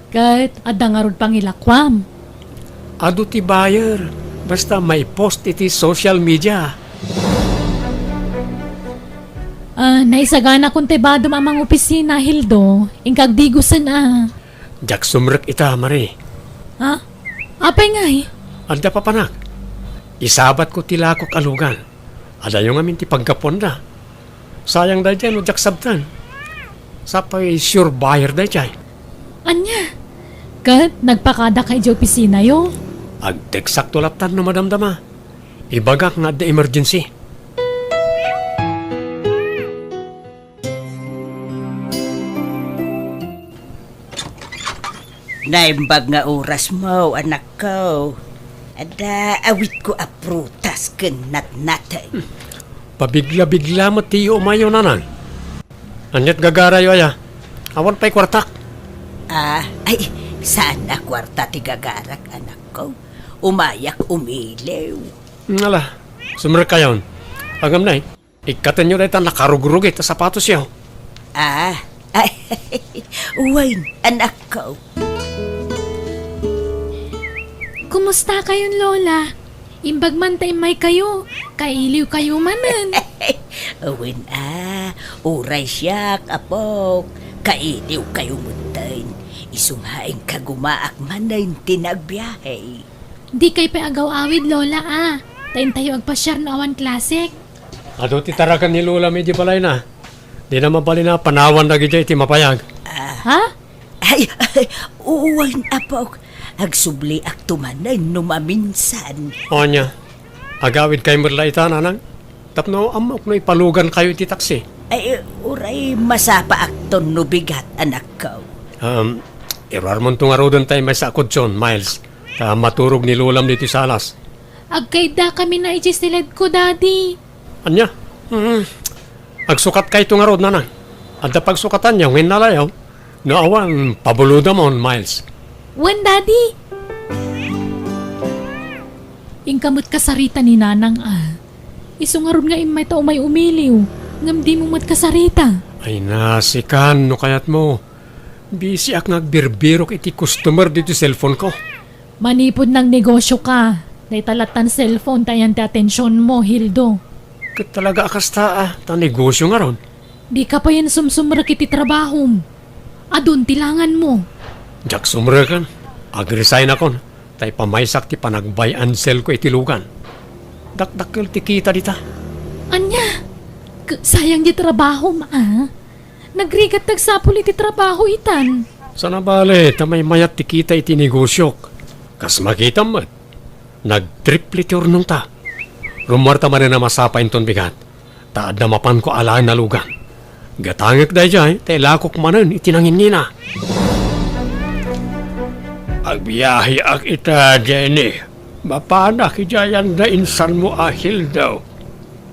Kat adangarod pang ilakwam. Ado ti buyer. Basta may post iti social media. Naisagana kung tebado mamang opisina, Hildo. Ingkag digusan Jak sumrek ita, Mari. Ha? Apay ngay? Anda pa panak. Isabat ko tilakok alugan. Ada yung amin ti pagkapon na. Sayang da dyan o jak sabtan. Sapay sure buyer da dyan. Anya? Kat nagpakada kay di opisina yo? Agteksak tulatan no madamdama. Ibagak nga da emergency. Naimbag nga oras mo, anak ko. Ada awit ko aprutas kenat natay. Pabigla-bigla mo tiyo umayo nanan. Anyat gagarayo aya. Awan pa'y kwartak. Ay, sana kwarta ti gagarak, anak ko. Umayak umilew. Ala, sumrek kayon. Agam na ikatan nyo na ita nakarugurug ita sapatos yaw. Ay, uwain, anak ko. Kumusta kayong lola? Imbag man tayo may kayo. Kailiw kayo manan. Uwin uray siyak, apok. Kailiw kayo muntain. Isunghaing kagumaak man na yung tinagbiyahe. Di kay pa agaw awid lola Tayin tayo agpasyar na awan klasik. Ado ti tarakan ni Lola medyo balay na. Di na mabali na panawan na gijay ti mapayag. Ha? Ay, uwain, apok. Agsubli ak tumanay numaminsan. O niya, agawid kay merla ita nanang. Tapno amok no ipalugan kayo iti taksi. Ay, uray masapa akton no bigat, anak ko. Irar mo itong arodon tayo may sakod son, Miles. Maturog ni Lulam dito sa alas. Agkayda kami na ichisilid ko, daddy. Anya? Agsukat kay itong arod nanang. At pagsukatan niya, ngayon nalayaw. Naawan, pabuluda mo, Miles. Wan, daddy. Ingkamot kasarita ni nanang Isungaron nga imay tao may umiliw. Ngam di mo kasarita. Ay nasikan, no kayat mo. Busy ak nagbirbirok iti customer dito cellphone ko. Manipod ng negosyo ka. Day talatan cellphone tayan ti atensyon mo, Hildo. Kat talaga akas ta negosyo nga ron. Di ka pa yan sumsumrak iti trabahom. Adun tilangan mo. Jak sumrekan, ag-resign akon. Tay pamaysak ti panagbay and sell ko itilugan. Dakdakkel ti kita dita. Anya? Sayang di trabaho Nagrigat tagsapul iti trabaho itan. Sana bale, tamay mayat ti kita iti negosyok. Kas makita mo. Nag-triple turnong ta. Rumarta man na masapain ton bigat. Taad na mapan ko alaan na lugan. Gatangik day jay, telakok manan itinangin nina. Agbiyahe ak ita, Jenny. Mapanak ijayan na insan mo ahil daw.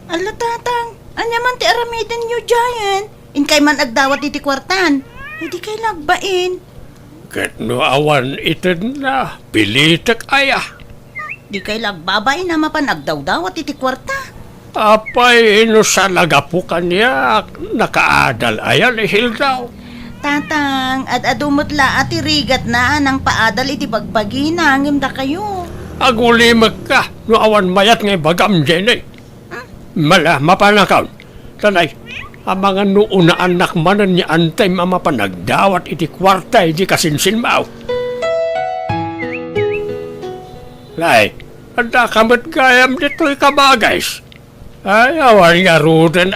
Ala, tatang, anya man ti aramidan nyo giant. Inkay man agdawat iti kwartan. Hindi kay lagbain. Kat no awan itin na, pilitak aya. Di kay lagbabay na mapanagdawdawat iti kwarta. Apay ino sa nagapukan niya, nakaadal ayan ihil daw. Tatang, at adumutla ati rigat na nang paadal iti bagbagi na da kayo. Agulimag ka, no awan mayat ngay bagam Jenny. Mala, mapanakaw. Tanay, ang mga noon na anak manan niya antay mamapanagdawat iti kwarta iti kasinsin mao. Lay, anda kamat gayam dito'y kabagays. Ay, awan nga ruden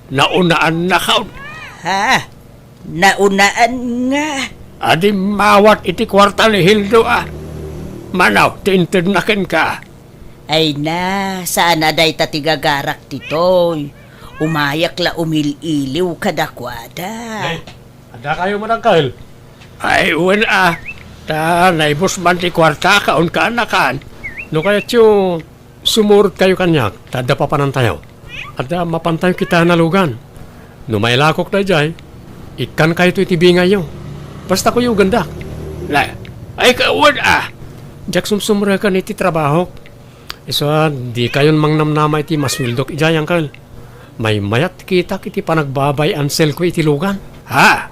naunaan na kaon. Ha? Naunaan nga. Adi mawat iti kwarta ni Hildo Manaw, tintirnakin ka. Ay na, sana day tatigagarak titoy. Umayak la umililiw kadakwada. Ada kayo manangkal? Ay, uwan Tanay, bus man ti kwarta kaon ka anakan. No kaya tiyo, sumurot kayo kanyak, tada pa panantayaw. Ada mapantayo kita nalugan. No may lakok na jay, ikan kayo to itibingay yung. Basta ko yung ganda. Ay kawan Jak sumsumra ka iti trabaho. Iso di kayon mangnamnama iti maswildok ijayang kal. May mayat kita kiti panagbabay ansel ko iti lugan. Ha?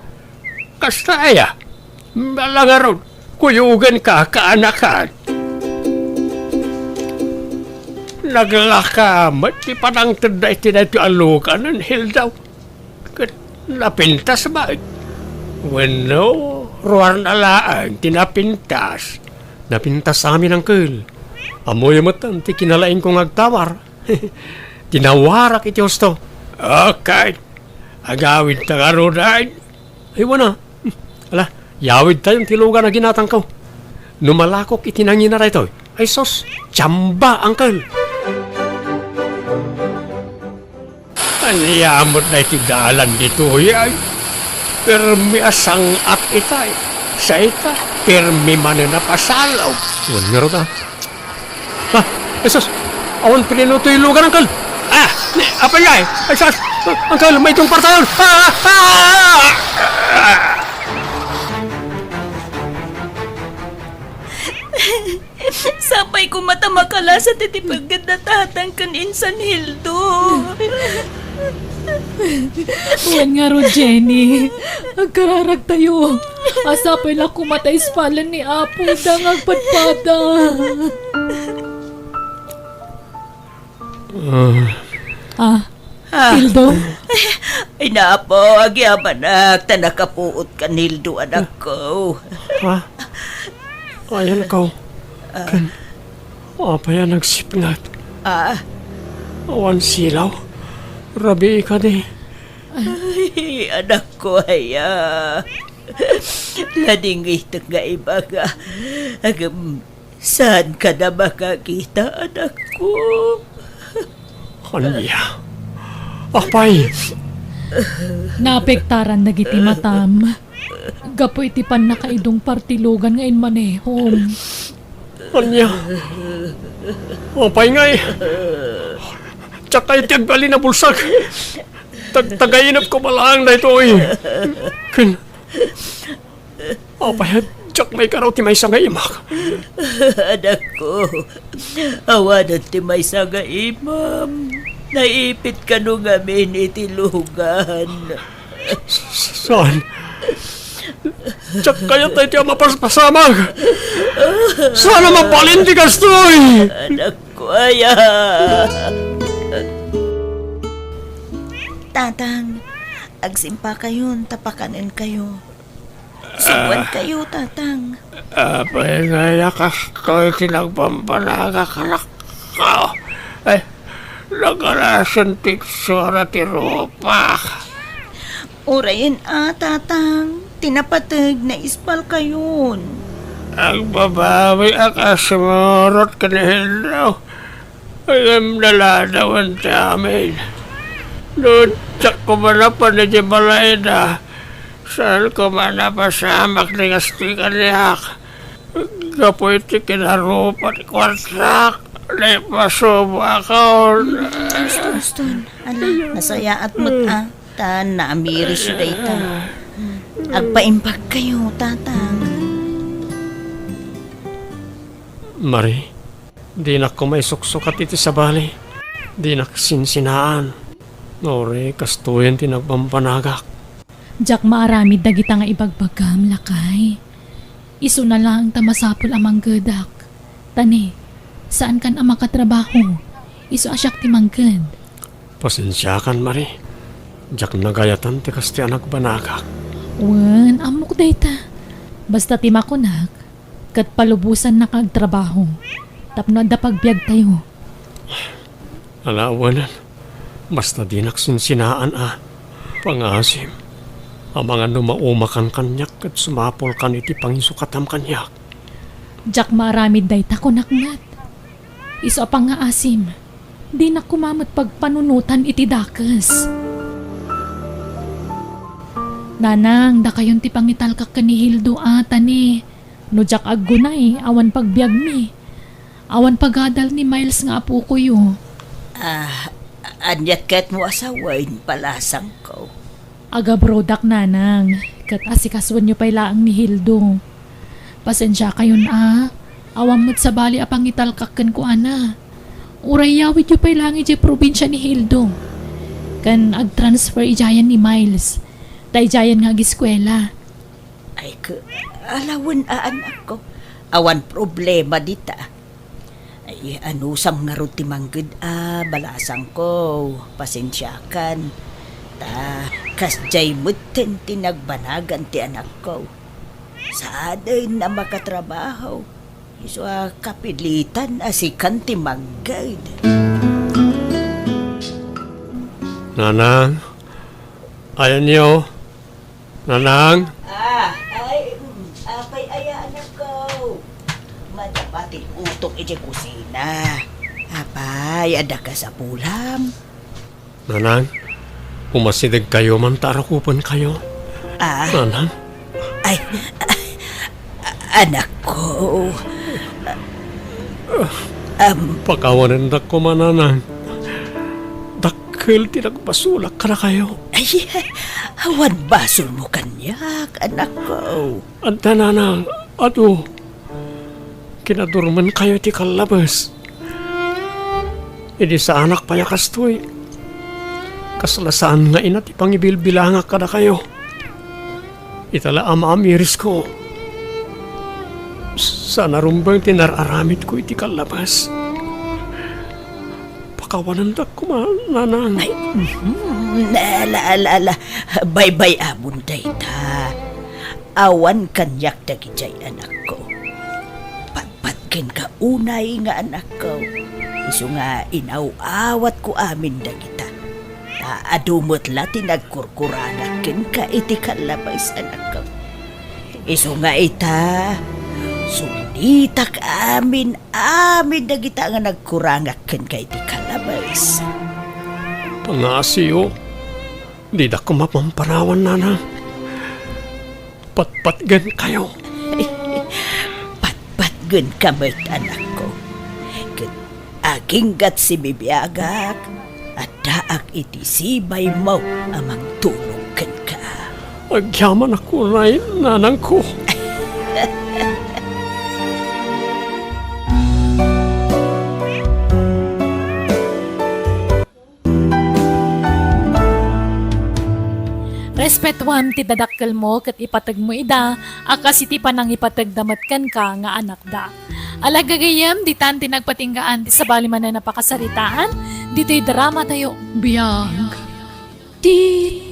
Kasta aya? Malangaron, kuyugan ka kaanakan. Naglakamat ti panang tada iti na iti alukan ng hildaw. Napintas ba? Bueno, ruwan alaan, tinapintas. Napintas sa amin ang kul. Amoy matan, ti kinalain kong agtawar. Tinawarak iti husto. Okay. Agawid ta nga rodain. Ay, wana. Ala, yawid tayong tilugan na ginatang ko. Numalakok itinangin na rito. Ay, sos, tsamba, angkel. Aniyamot na itidalan dito, ay. Permi asang at itay. Sa ita, permi man na pasalaw. Huwag nga rin Ha, esos, awan piniluto yung lugar, angkel. Apa nga eh? Esos, angkel, may itong partayon. Sapay ko matamakala sa titipagad na tatang kan insan Hildo. Huwag nga ro, Jenny. Agkararag tayo. Asapay lang kumatay spalan ni Apo dang agpadpada. Hildo? Ay napo, agyaman anak, tanakapuot kan Hildo anak ko. Ha? Ayan ko. Apa yan nagsipngat? Awan silaw. Rabi ka di. Ay, anak ko haya. Lading ito nga iba ka. Saan ka na makakita, anak ko? Kanya. Apay. Naapektaran na giti matam. Gapo iti pan nakaidong partilogan ngayon manehom. Kanya. Apay nga eh. Tsaka iti agbali na bulsak. Tagainap ko malang na ito eh. Apay, tsak may karaw ti may sanga imak. Anak ko, awanan ti may sanga imam. Naipit ka nung amin itilugan. Saan? Tsak kaya tayo tiya mapaspasamag. Sana mapalin ti kastoy. Anak ko, aya. Tatang, agsimpa kayo, tapakanin kayo. Suwan kayo, tatang. Apay nga yakas ko tinagpampanaga kanak ko. Ay, nagarasan tiksura ti rupak. Urayin tatang. Tinapatag na ispal kayon. Ang babawi ang asimurot ka ni Hildo. Ang naladawan sa amin. Doon sa kumanapan ni Jibalayda. Saan ko man napasamak ni Gastikan niyak. Kapoy ti kinarupat kwarsak. Di pasuba ka. Aston, ala, nasaya at mo't ta naamiris yun dayta. Agpaimpag kayo, tatang. Mari, di na ko may suksukat iti sa bali. Di na sinsinaan. Nore, kastuyan tinagpampanagak. Jak maaramid dagita nga ibagbagam, lakay. Isu na lang tamasapol amang gadak. Tani, saan kan ang makatrabaho? Isu asyak ti manggad. Pasensya kan, Mari. Jak nagayatan ti kasti anak banagak. Wen, amok dayta. Basta ti makunak, kat palubusan na kagtrabaho. Tapno da pagbiag tayo. Alawanan, basta di naksinsinaan Pangasim, ang mga numaumakan kanyak at sumapol kan iti pangisukatam kanyak. Jak maaramid dayta kunakngat. Isu apang nga asim. Di na kumamot pagpanunutan iti dakas. Nanang, da kayon ti pangitalkak ka ni Hildo tani. No jak aggunay, awan pagbiag mi. Awan pagadal ni Miles nga apo ko yo. Anyat kat mo asawain palasang ko. Aga brodak nanang, kat asikaswan nyo pa'y laang ni Hildo. Pasensya kayon awam mo't sa bali apang italkakken ko Uray yawit nyo pa'y lang iti probinsya ni Hildo. Kan ag-transfer ijayan ni Miles. Ta ijayan nga ag-eskwela. Ay ka, alawan anak ko. Awan problema dita. Ay anusam nga ruti manggid balasang ko. Pasensyakan. Ta kasjay mutten tinagbanagan ti anak ko. Saaday na makatrabaho. Iso kapilitan asikan ti manggid. Nanang, ayan niyo. Nanang, Apay aya anak ko. Madapatin utok iti kusina. Apay, ada ka sa pulam. Nanang, umasidag kayo man tarakupan kayo. Nanang, Ay, anak ko. pakawanan na ko mananang. Dakil tinagpasulak ka na kayo. Ay, awan basol mo kanyak, anak ko. Anta nanang, ato, kinadurman kayo ti kalabas. Idi sa anak payakastoy. Kasalasaan nga ina ti pangibilbilanga ka na kayo. Itala amiris ko. Sana rumbang tinararamit ko iti kalabas. Pakawanan da ko nanang. Ay, ala, bye-bye abun dayta. Awan kanyak dagijay anak ko. Patpatkin ka unay nga anak ko. Isu nga inaw-awat ko amin dagita. Adumot la tinagkurkuranakin ka iti kalabas anak ko. Isu nga ita, sulitak amin dagita nga nagkurangakin ka iti kalabas. Pangasiyo, di da ko mapamparawan nanang. Patpatgan kayo. Patpatgan ka mo't anak ko. Aking gat si bibiyagak at daak iti sibay mo amang tulog ka. Agyaman ako na nanang ko. Respetuam ti dadakkel mo kat ipatag mo ida, akas iti panang ipatagdamatkan ka nga anak da. Alagagayam, di tan tinagpatinggaan ti sabali man na napakasaritaan, dito'y drama tayo. Biyag, di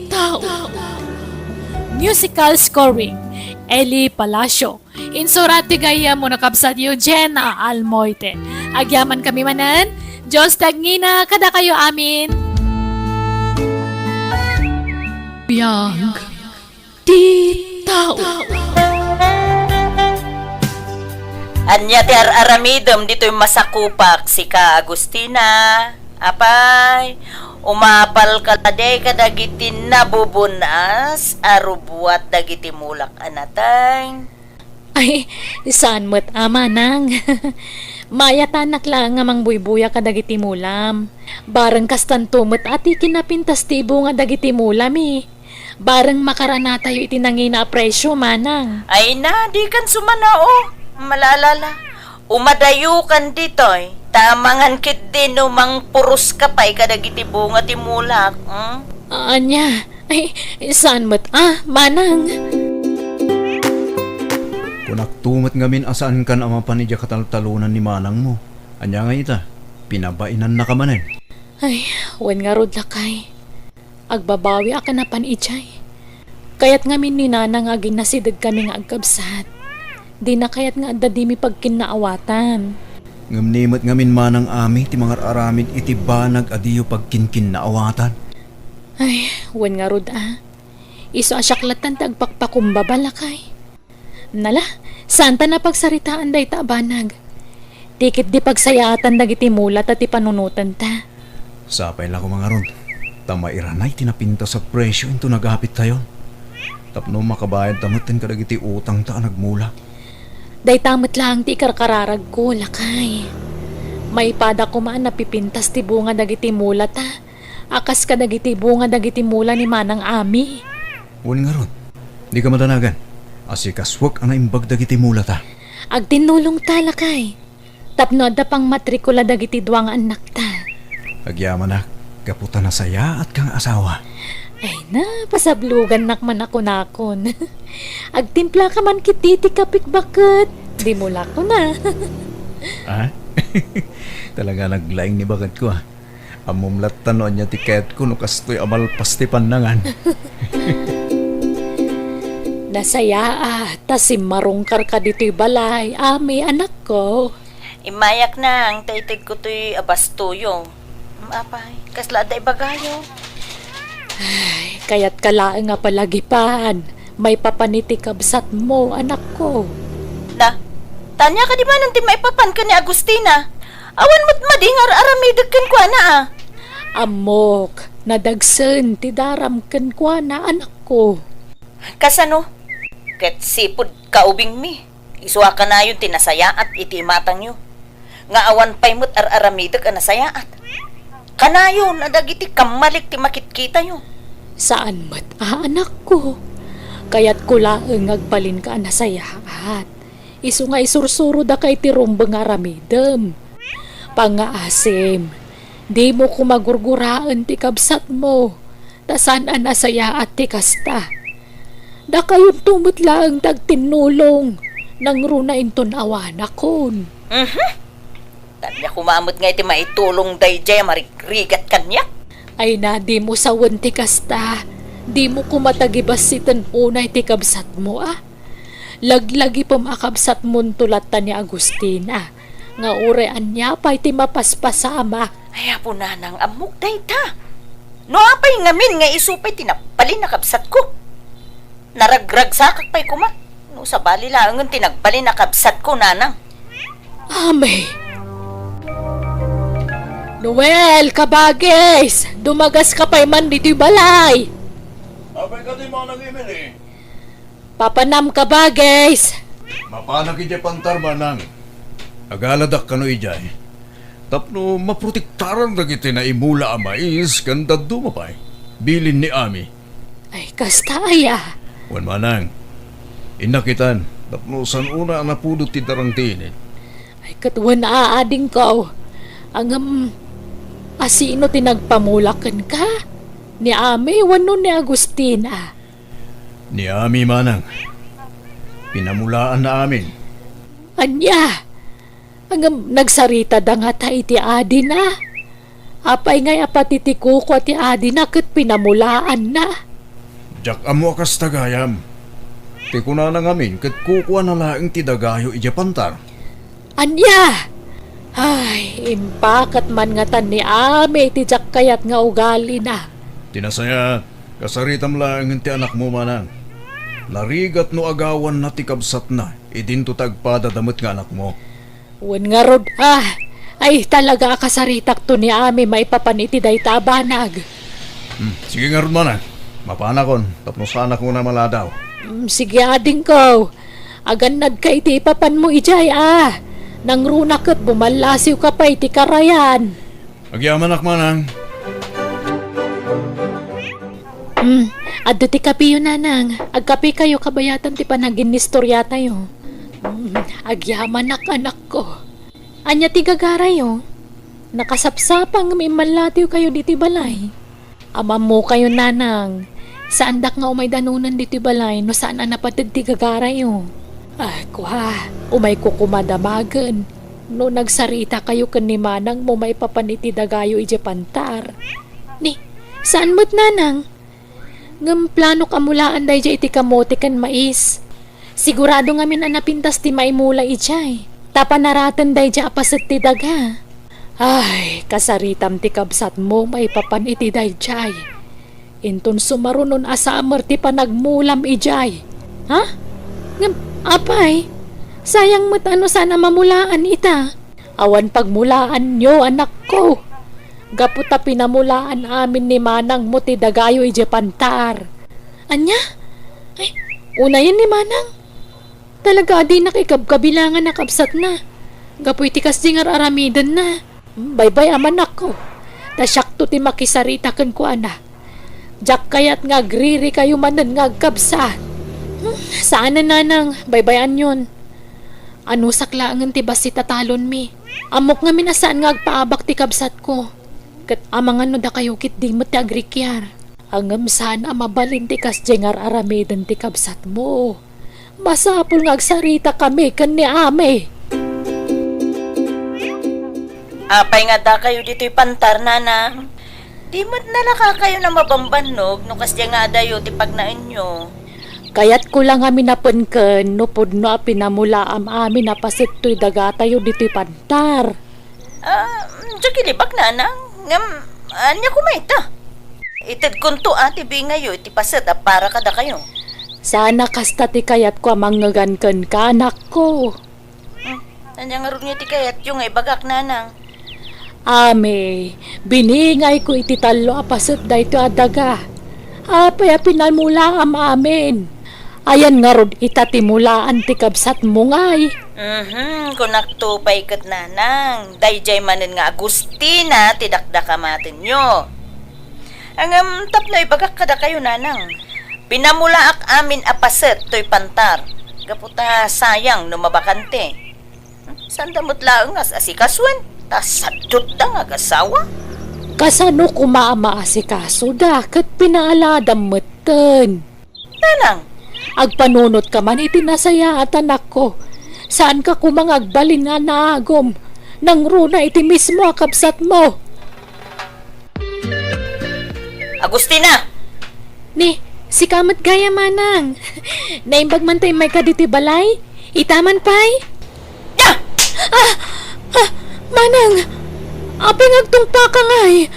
tao. Musical scoring, Eli Palacio. Insurati gaya mo nakabsat Eugenia Almoite. Agyaman kami manan, Diyos tagngina, kada kayo amin. Biyag, di tao. Anya ti aramidem dito'y masakupak si ka Agustina. Apay, umapal ka taday kadagiti nabubunas, arubuat dagiti mulak anatay. Ay, saan mo't ama nang? Mayatanak lang nga mang buybuya ka dagiti mulam. Bareng kastan tumot ati kinapintas tibo nga dagiti mulam eh. Bareng makarana tayo itinangina presyo manang. Ay na, di kan sumanao. Malalala. Umadayo kan ditoy. Tamangan kit din umang purus kapay kadagiti bunga ti mulak. Anya, ay, saan mo't manang? Kunak tumat ngamin asaan kan ama panidya kataltalunan ni manang mo. Anya nga ita, pinabainan na kamanen. Ay, wen nga rod lakay. Agbabawi aka na pan ichay. Kayat ngamin ni nanang aging nasidag kami nga agkabsat. Di na kayat nga adda mi pagkinaawatan. Ngamnimot ngamin manang ami ti mga aramid iti banag adiyo pagkinkin na awatan. Ay, wen nga rod Iso asyaklatan tagpakpakumbaba lakay. Nala, saan ta na pagsaritaan day ta banag? Tikit di pagsayaatan dagiti mulat at ipanunutan ta. Sapay lang ko mga ron. Tamairanay tinapinta sa presyo into nagapit tayo. Tapno makabayad tamatin kadagiti utang ta nagmula. Day tamat lang ti karkararag ko, lakay. May pada ko maan napipintas ti bunga dagiti mula ta. Akas ka dagiti bunga dagiti mula ni manang ami. Wan nga ron. Di ka madanagan. Asikaswak ang naimbag dagiti mula ta. Agtinulong ta, lakay. Tapno adda pang matrikula dagiti duwang anak ta. Agyaman na, kaputa na saya at kang asawa. Ay na, pasablugan nakman ako nakon. Agtimpla ka man kititi kapik bakit. Di mula ko na. Ah? Talaga naglaing ni bagat ko Amumlat tanoan niya tiket ko no kastoy amal pasti panangan. Nasaya tasim marungkar ka dito'y balay. Ami, anak ko. Imayak na ang taitig ko to'y abastuyo. Apay, kasla day bagayo. Ay, kaya't kalaang nga palagipan. May papaniti kabsat mo, anak ko. Na, tanya ka di ba nanti maipapan ka ni Agustina? Awan mo't madingar aramidag kan kwa na Amok, nadagsen, tidaram ken kwa na, anak ko. Kasano? Ket sipod kaubing mi. Iswa ka na yun tinasaya at iti matang nyo. Nga awan pa'y mo't aramidag ka nasaya at. Kanayo, nadagiti kamalik ti makitkita nyo. Saan mat, anak ko? Kaya't kulaeng agbalin ka na sayaat. Isu nga isursuro da kay ti rumbeng aramidem. Pangaasim, di mo kumagurguraan ti kabsat mo. Tasan an nasaya at ti kasta. Da kayong tumutlaang tagtinulong nang runa inton awan akon. Tanya kumamot nga iti maitulong day jay marigrigat kanya. Ay na, di mo sawan ti kasta. Di mo kumatagibas si unay ti kabsat mo Laglagi pumakabsat mo tulatan ni Agustina. Nga urean niya pa'y ti mapaspasama. Ay po na nang amok day ta. No apay ngamin nga isupay tinapalin na kabsat ko. Naragrag sakak pa'y kuma. No sa bali lang ang tinagpalin na kabsat ko nanang. Ame! Noel, kabagis! Dumagas ka pa'y man dito'y balay! Abay ka di mga nag-imin Papanam kabagis! Mapanag ijay pantarmanang. Agaladak ka no ijay. Tapno maprotektaran dagiti na imula ang mais kanda dumapay. Bilin ni Ami. Ay, kasta aya. Wan manang. Inakitan. Tapno san una ang napudot ti darang tinit. Ay, katuwan aading ko. Ang asino tinagpamulakan ka? Ni Ami, wano ni Agustina. Ni Ami manang. Pinamulaan na amin. Anya, ang nagsarita da nga ta iti adi na. Apay ngay apatitiko ko ti adi na kat pinamulaan na. Jak amo akas tagayam. Ti kuna na ngamin kat kukuha na laing ti dagayo ija pantar. Anya! Ay, impakat man nga tan ni Ami ti jak kayat nga ugali na. Tinasaya, kasaritam laing ti anak mo manang. Narigat no agawan na ti kabsat na. idin to tagpadadamot nga anak mo. Wan nga rod, ay talaga akasaritak to ni Ami maipapaniti day tabanag. Sige nga ron manang, mapanakon, tapos sana ko na maladaw. Sige ading ko, aganad ka iti ipapan mo ijay nang runak at bumalasiw ka pa iti karayan. Agyaman ak manang. Adto ti kapiyo nanang, agkapi kayo kabayatan ti panagin nistorya tayo. Agyaman anak ko. Anya ti gagarayo, nakasapsapang may malatiw kayo diti balay. Ama mo kayo nanang, saan dak nga umay danunan diti balay no saan napatid ti gagarayo. Umay ko kumadamagan. No nagsarita kayo kan ni manang mo may papaniti dagayo ije pantar. Ni, saan mo't nanang? Ngam plano kamulaan day iti kamote kan mais. Sigurado nga min anapintas ti maimula ijay. Tapanaratan day ja apaset ti daga. Ay, kasaritam ti kabsat mo may papaniti day jay. Inton sumarunon asamer ti panagmulam ijay. Ha? Ngam, apay? Sayang mo't ano sana mamulaan ita. Awan pagmulaan nyo anak ko. Gaputa pinamulaan amin ni manang mo ti dagayo ije pantar. Anya? Ay, una yan ni manang. Talaga di nakikabkabilangan na kabsat na. Gapuy ti kasdingar aramidan na. Bye-bye aman ako. Tasyak to ti makisarita kan ko ana. Jak kayat nga griri kayo manan nga kabsat. Saan na nanang? Bye-byean yun. Ano saklangan ti basi tatalon mi. Amok nga minasaan nga agpaabak ti kabsat ko. Kat amang ano da kayo kit di mo ti agrikyar. Angam sana mabalin ti kasdingar aramidan ti kabsat mo. Masapul nga agsarita kami kan ni Ame. Apay nga da kayo dito'y pantar, nanang. Di mo't nalaka kayo na mabambanog no kasya nga dayo ti pagnain nyo. Kaya't ko lang amin napankan no pudno pinamula amin napasit to'y daga tayo dito'y pantar. Diyo kilibak, nanang. Ngam, anya kumaita. Itad kunto ati bingayo iti paset para kada kayo. Sana kasta ti kayat ko amangagan kan ka anak ko. Anya nga rin niya ti kayat yung ay bagak, nanang. Ame, biningay ko iti talo apaset da ito adaga. Apay pinamula amin. Ayan nga rod itatimulaan ti kabsat mo ngay. Kung naktupay kat, nanang. Dayjay manen nga Agustina tidakdakamatin nyo. Ang tapno ibagak kada kayo, nanang. Pinamulaak amin apaset to'y pantar. Gaputa sayang no mabakante. Saan damot laang as asikaswan? Tas sadot da nga gasawa? Kasano kumama asikaso da kat pinaaladam meten. Nanang, Agpanunot ka man iti nasaya at anak ko. Saan ka kumangagbalin nga naagom? Nang runa iti mismo akabsat mo. Agustina! Ni, si kamat gaya manang. Naimbag man tayo may kaditi balay? Itaman pa'y? Ya! Manang! Apeng agtungpa ka nga'y.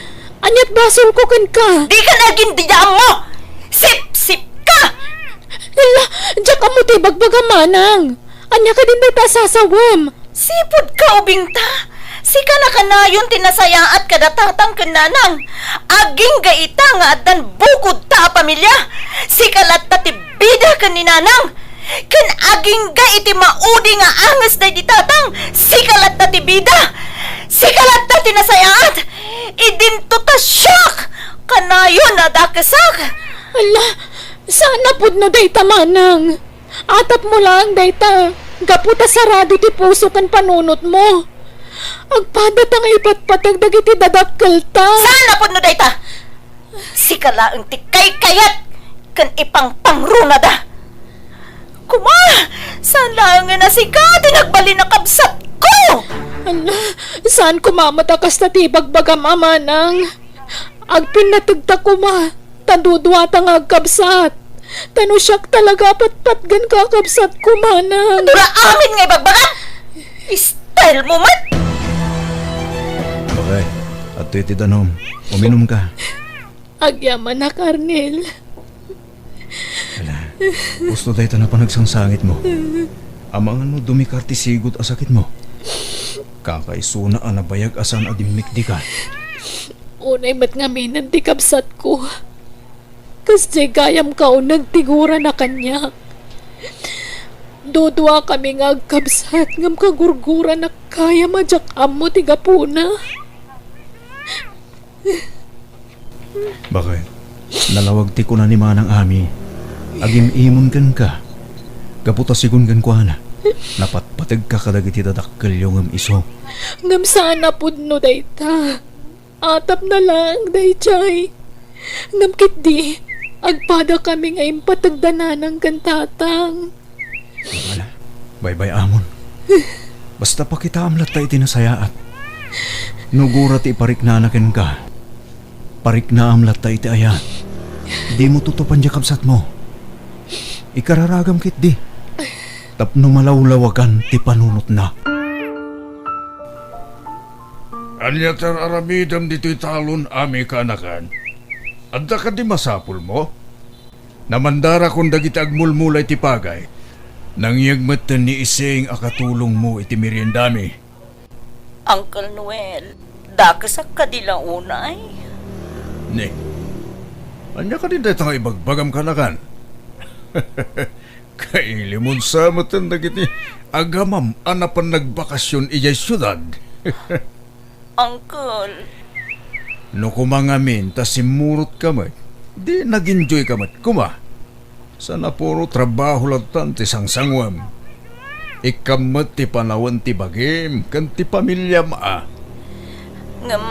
Anyat basol ko kan ka. Di ka naging diyaan mo! Sip-sip ka! Hala, diyak ka mo ti bagbaga manang. Anya ka din na ta sasawam. Sipod ka, ubing ta! Sika na kanayon tinasayaat kadatatang kananang. Aging gaita nga adan bukod ta pamilya. Sika latta ti bida ka ni nanang. Kan aging ga iti maudi nga angas na ditatang. Sika latta ti bida. Sika latta tinasayaat. Idinto ta syak. Kanayon na dakasak. Ala, sana pud no dayta manang. Atap mo lang dayta. Gaputa sarado ti puso kan panunot mo. Agpadat ang ipatpatag dagiti dadakkel ta. Sana pud no dayta. Sika laeng ti kay-kayat kan ipang pangruna da. Kuma, saan lang nga na sika dinagbalin na kabsat ko? Ala, saan kumamata kas na tibagbagam amanang? Agpinatagta kuma. Tanduduwata nga agkabsat. Tanusyak talaga patpatgan ka kabsat ko manang. Dura amin nga ibagbagan. Style mo man. Okay, at iti danom, uminom ka. Agyaman na, Karnel. Ala, gusto tayo na panagsangsangit mo. Amangan mo dumikarti sigod asakit mo. Kakaisuna ang nabayag asan adimikdi ka. Unay mat nga minan ti kabsat ko. Kasi gayam ka o nagtigura na kanya. Dudwa kami nga agkabsat ngam kagurgura na kaya madyak amo ti gapuna. Bakit? Nalawag ti ko na ni manang ami. Agim-imon kan ka. Gaputa sigun kan ko na. Napatpatag ka kadagiti dadakkel yung iso. Ngam sana pudno dayta. Atap na lang dayjay. Ngam kitdi. Agpada kami nga impatagdanan ng kantatang. Wala. Bye-bye amon. Basta pa kita amlat tayo tinasayaat. Nugura ti parik na anakin ka. Parik na amlat tayo ti ayat. Di mo tutupan di kabsat mo. Ikararagam kit di. Tapno malawlawagan ti panunot na. Anya tar aramidam dito'y talon ami ka anakan. Adda ka di masapul mo? Namandara kung dagiti agmulmulay ti pagay. Nangyagmatan ni iseng akatulong mo iti meriendami. Uncle Noel, dakasak ka di lang unay. Ne, anya ka din dito nga ibagbagam ka na kan? Kailimon sa matan dagiti agamam anapan nagbakasyon iyay syudad. Uncle, No kumangamin ta simurot ka mat, di nag-enjoy ka mat kuma. Sana puro trabaho lang tan ti sangsangwam. Ikamat ti panawan ti bagim, kan ti pamilya maa. ngam,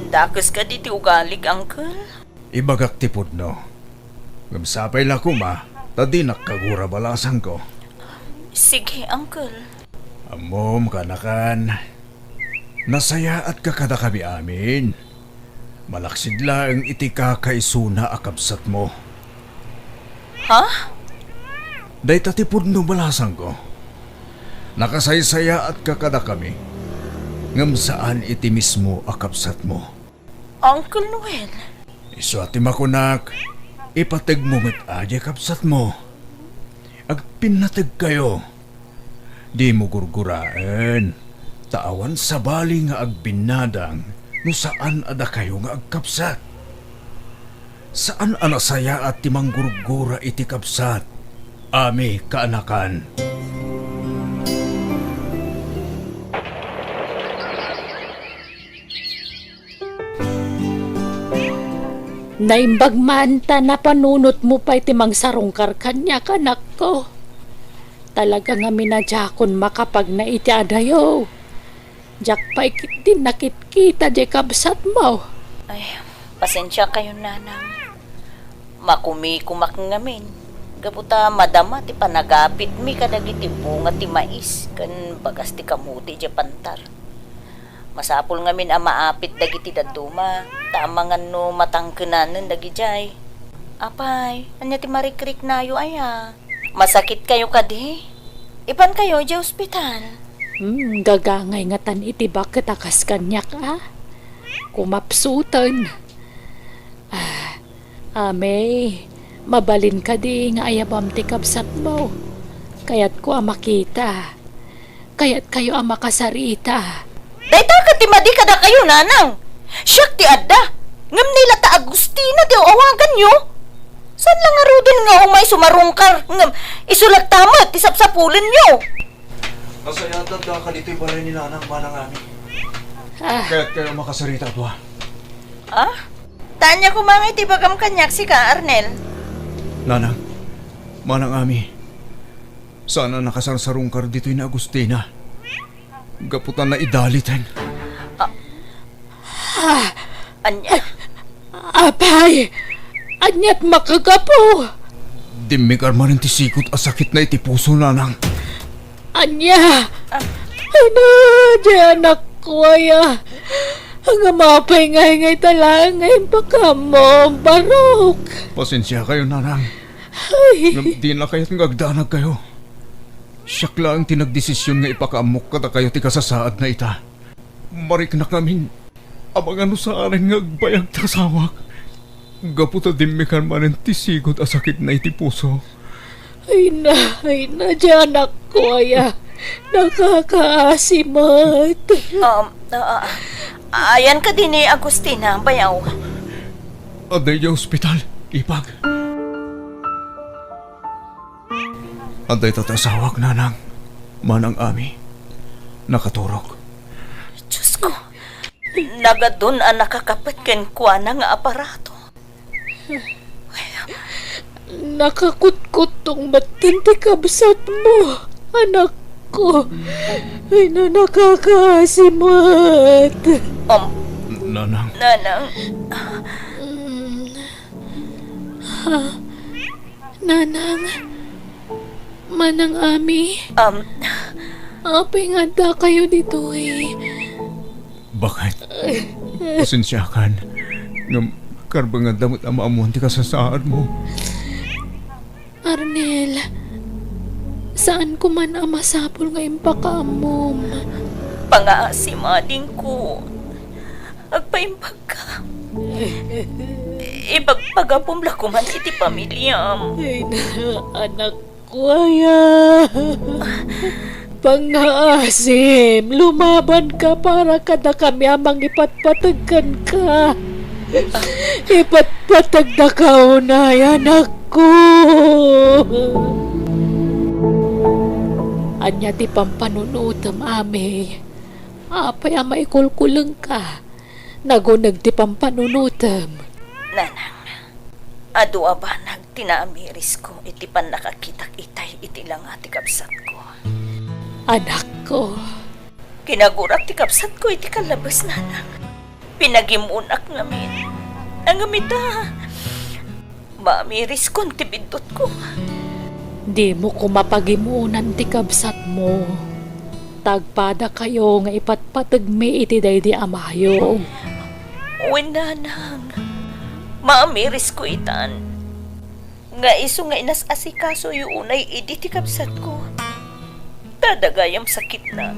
dakas ka di ti ugalik, Uncle. Ibagak ti pudno. Gamsapay la kuma, ta di nakagura balasan ko. Sige, Uncle. Amom kanakan. Nasaya at kakada kami amin. Malaksid lang iti kakaisuna akabsat mo. Ha? Day tatipod no balasan ko. Nakasaysaya at kakada kami. Ngam saan iti mismo akabsat mo. Uncle Noel. Iso ati makunak, ipatag mo met adya kapsat mo. Agpinatag kayo. Di mo gurguraan. Taawan sa bali nga agbinadang no saan ada kayo nga agkapsat. Saan anasaya at timang gurgura iti kapsat? Ami kaanakan. Naimbag man ta na panunot mo pa iti mangsarungkar kanya kanak ko. Talaga nga minadyakon makapag na iti adayo. Jak pa ikit din nakitkita di kabsat mo. Ay, pasensya kayo, nanang. Makumi-kumak ngamin. Gaputa madama ti panagapit mi kadagiti bunga ti mais. Kan bagas ti kamuti di pantar. Masapul ngamin ang maapit dagiti daduma. Tamangan no matangkenanen dagijay. Apay, anya ti marikrik nayo aya. Masakit kayo kadi. Ipan kayo di ospital. Gagangay nga tan iti bakit akas kanyak kumapsutan. Ame, mabalin ka di nga ayabam ti kabsat mo. Kayat ko makita. Kayat kayo makasarita. Dayta ka ti madi kada kayo, nanang. Siyak ti adda. Ngam nila ta Agustina di awagan nyo. San lang nga rudin nga umay sumarungkar. Ngam isulat tamat isapsapulan nyo. Nasayatan ka dito'y balay ni nanang manang amin. Kaya't kayo makasarita to ha. Ah? Tanya ko mga iti bagam kanyak si ka, Arnel. Nanang, manang ami. Sana nakasarsarungkar dito'y na Agustina. Gaputan na idalitan. Anya? Apay! Anyat makagapo! Dimikar marin ti sikot asakit na iti puso nanang. Anya! Ano, di anak ko aya. Ang mapay ngay talang ngayon pa ka mo, barok. Pasensya kayo nanang. Ay, Di na kayo't ngagdanag kayo. Siyak lang tinagdesisyon nga ipakaamok kada kayo ti kasasaad na ita. Marik na kami. Amang ano sa anin nga agbayag tasawak. Gaputa dimikar marin ti sikot asakit na iti puso. ay na, di anak kuya. Nakakaasimat. Ayan ka din ni Agustina, bayaw. Aday yung ospital, ipag. Aday tatasawag na ng manang ami. Nakaturok. Diyos ko, nagadun ang nakakapat ken kuha na nga aparato. Nakakutkot tong matinti kabsat mo, anak ko. Ay na nakakaasimat. Nanang, Nanang, Nanang, manang ami, apay nga da kayo dito eh. bakit? Pasensyakan. Ngam, karbangan damot ang maamunti ka sa saan mo. Arnel, saan ko man ang masapol ngayon pakaamom? pangaasimading ko. Agpaimbag ka. Ipagpagapumla ko man iti pamilyam. Ay na, anak ko, aya. Pangaasim, lumaban ka para kada kami amang ipatpatagkan ka. Ipatpatag na ka unay, anak ko. Anya ti pampanunutam ame. Apay ama ikulkulang ka. Nagunag ti pampanunutam. Nanang, adu ba nagtinamiris ko iti pan nakakitak itay iti lang ati kapsat ko. Anak ko. Kinagurak ti kapsat ko iti kalabas, nanang. Pinagimunak ngamin. Ang amita. Mamiris ko ti bindot ko. Di mo ko mapagimunan ti kabsat mo. Tagpada kayo nga ipatpatag mi iti daydi amayong. Uwin, nanang. Maamiris ko itan. Nga iso nga inas asikaso yung unay idi ti kapsat ko. Tadagayam sakit na.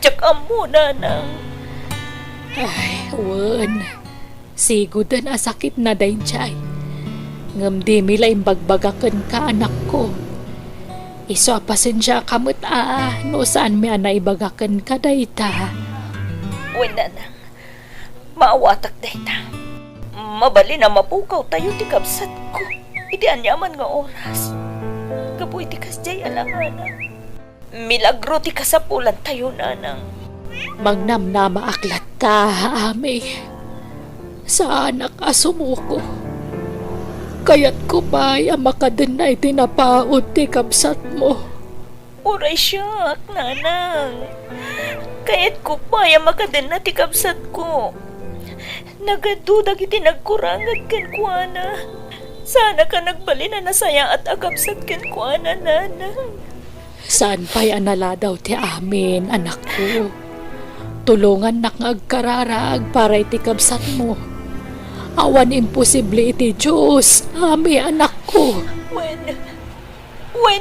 Tsak amo, nanang. Ay, wan. Sigudan asakit na dahin chay. Ngam di mila imbagbagakan ka, anak ko. Iso pasensya kamot no saan mi ana ibagakan ka dayta. Uwin, nanang. Maawatak dayta. Mabali na mapukaw tayo ti kapsat ko. Idi anyaman nga oras. Kapoy ti kasjay alanganan. Milagro ti kasapulan tayo, nanang. Magnam na maaklat ka, ame. Sa anak asumuko. Kaya't ko ba'y makadenay tinapaod ti kapsat mo. Uray siyak, nanang. Kaya't ko pa yung makaden na ti kapsat ko. Nagadudag iti nagkurangat ken kuana. Sana ka nagbali na nasaya at agapsat ken kuana, nanang. Saan pa'y anala daw ti amin, anak ko? Tulungan na nga agkararag para iti kabsat mo. Awan imposible iti Diyos, ami anak ko. When,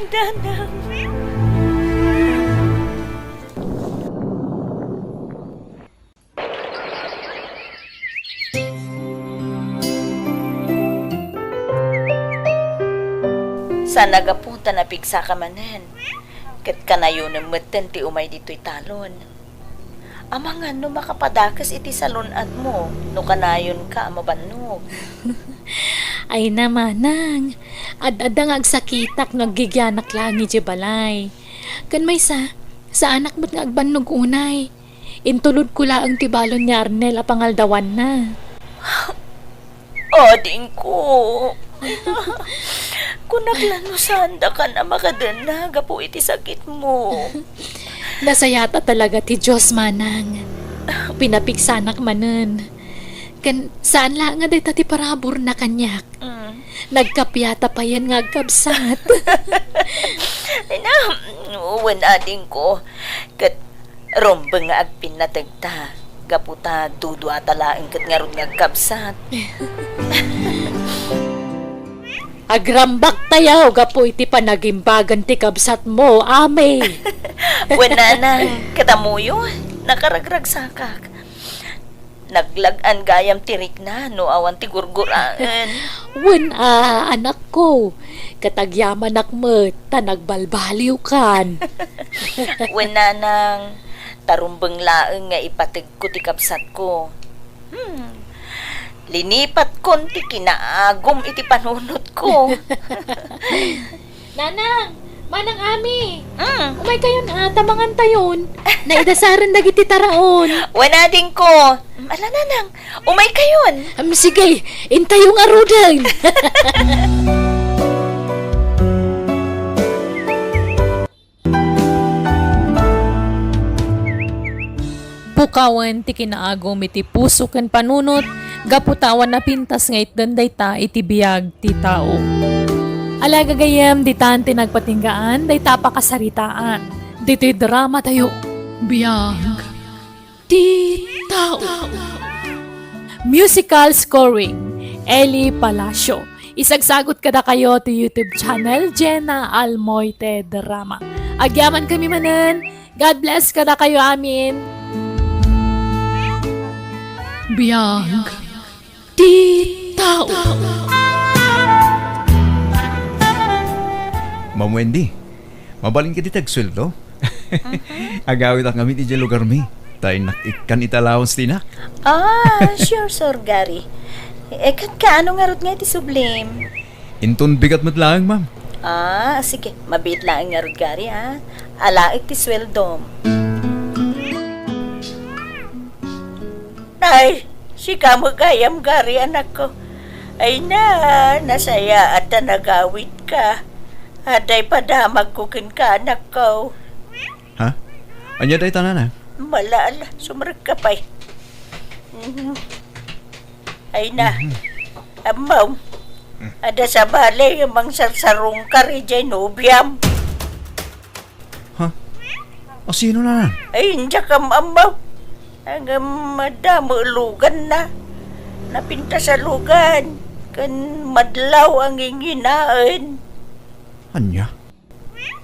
nanang. Sa nagapunta na pigsa ka manen. Kat kanayo ng meten ti umay dito'y talon. Amangan no makapadakas iti salunat mo, no kanayon ka mabannog. Ay namanang, ad-adang agsakitak nagigyanak lang ni balay. Kan may sa anak mo't nga agbannog unay. Intulod ko laang tibalon ni Arnel apangaldawan na. Ading ko. Kung naglano sanda ka na makadanag po iti sakit mo. Nasayata talaga ti Diyos manang. Pinapiksanak manen. Kan saan lang nga day tati parabor na kanyak. Nagkapyata pa yan nga agkabsat. Ay na, uwan ading ko. Kat rombeng nga agpinatagta. Gaputa dudu atalaang kat nga ron nga agkabsat. Agrambak tayaw gapo iti panagimbagan ti kabsat mo, ame. Uwan nanang, katamuyo, nakaragrag sakak. Naglagan gayam tirik na no awan ti gurguraan. Wen anak ko, katagyaman akmet, ta nagbalbaliw kan. Wen nanang tarumbeng laeng nga ipatig ko ti kapsat ko. Linipat kon ti kinaagom iti panunot ko. Nanang, manang ami. Umay kayon tamangan tayon. Naidasaran dagiti taraon. Wanading ko. Ala nanang, umay kayon. Sige, intayong arudan. Pukawan ti kinaagom iti puso ken panunot, gaputawan na pintas nga itdanday ta iti biyag ti tao. Alaga gayam di tan ti nagpatinggaan, day tapakasaritaan. Dito'y drama tayo. Biyag. Di tao. Musical scoring, Eli Palacio. Isagsagot kada kayo ti YouTube channel, Jenna Almoite Drama. Agyaman kami manen. God bless kada kayo amin. Biyag. Di tao. Ma'am Wendy, mabaling ka di tag-sweldo? Agawit ang kami ti dyan lugar mi. Tayo nakikan italawans tinak. Sure, Sir Gary. Kat kaano nga rot nga iti sublim? Inton bigat mo't lang, ma'am. Sige. Mabit lang nga rot Gary, ha? Alaik ti sweldom. Ay, si kamo gayam Gary, anak ko. Ay nasaya at nagawit ka. Aday padamag kukin ka, anak ko. Ha? Anya day tanan, ha? Malala, sumarag ka pa'y. Ay amaw. Ada sa balay, amang sarsarong ka rin dyan, ubyam. Sino na? Ay, hindi ka amaw. Hanggang madamo lugan na. Napinta sa lugan. Kan madlaw ang inginaan. Anya?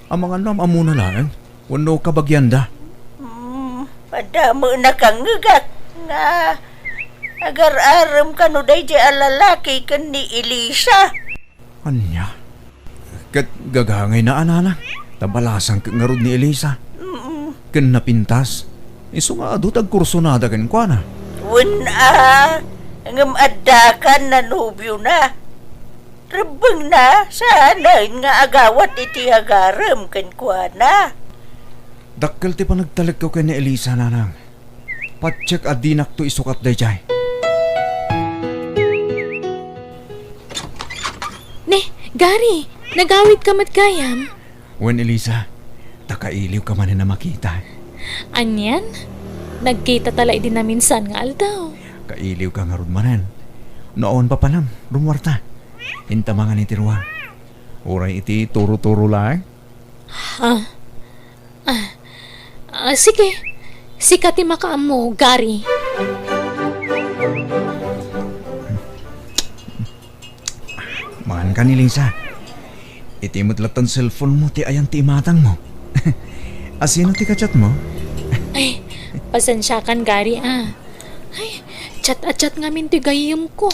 Ang mga nam amuna lang. Wano kabagyanda. Madamo na kang ngagak. Nga agar-aram ka no day di alalaki kan ni Elisa. Anya? Kat gagangay na anana. Tabalasang kangarod ni Elisa. Kan napintas. Iso nga adu tagkursunada kan kwa na. Ngam adakan na nobyo na. Rabang na, sana nga agawat iti agaram kan kwa na. Dakkel ti pa nagtalag ko kay ni Elisa nanang. Patsyak adinak to isukat day jay. Ne, Gary, nagawit ka matgayam. Wen Elisa, takailiw ka man na makita. Anyan? Nagkita talay din na minsan nga aldaw. Kailiw ka nga ron manen. Noon pa palam, rumwarta. Intamangan ni Tiruan. Uray iti turo-turo lang. Sige. Sikati makaam mo, Gary. Mangan ka ni Lisa. Itimot latan cellphone mo ti ayan ti imatang mo. Asino ti kachat mo? Ay, pasensya kan, Gary, Ay, chat nga min ti gayam ko.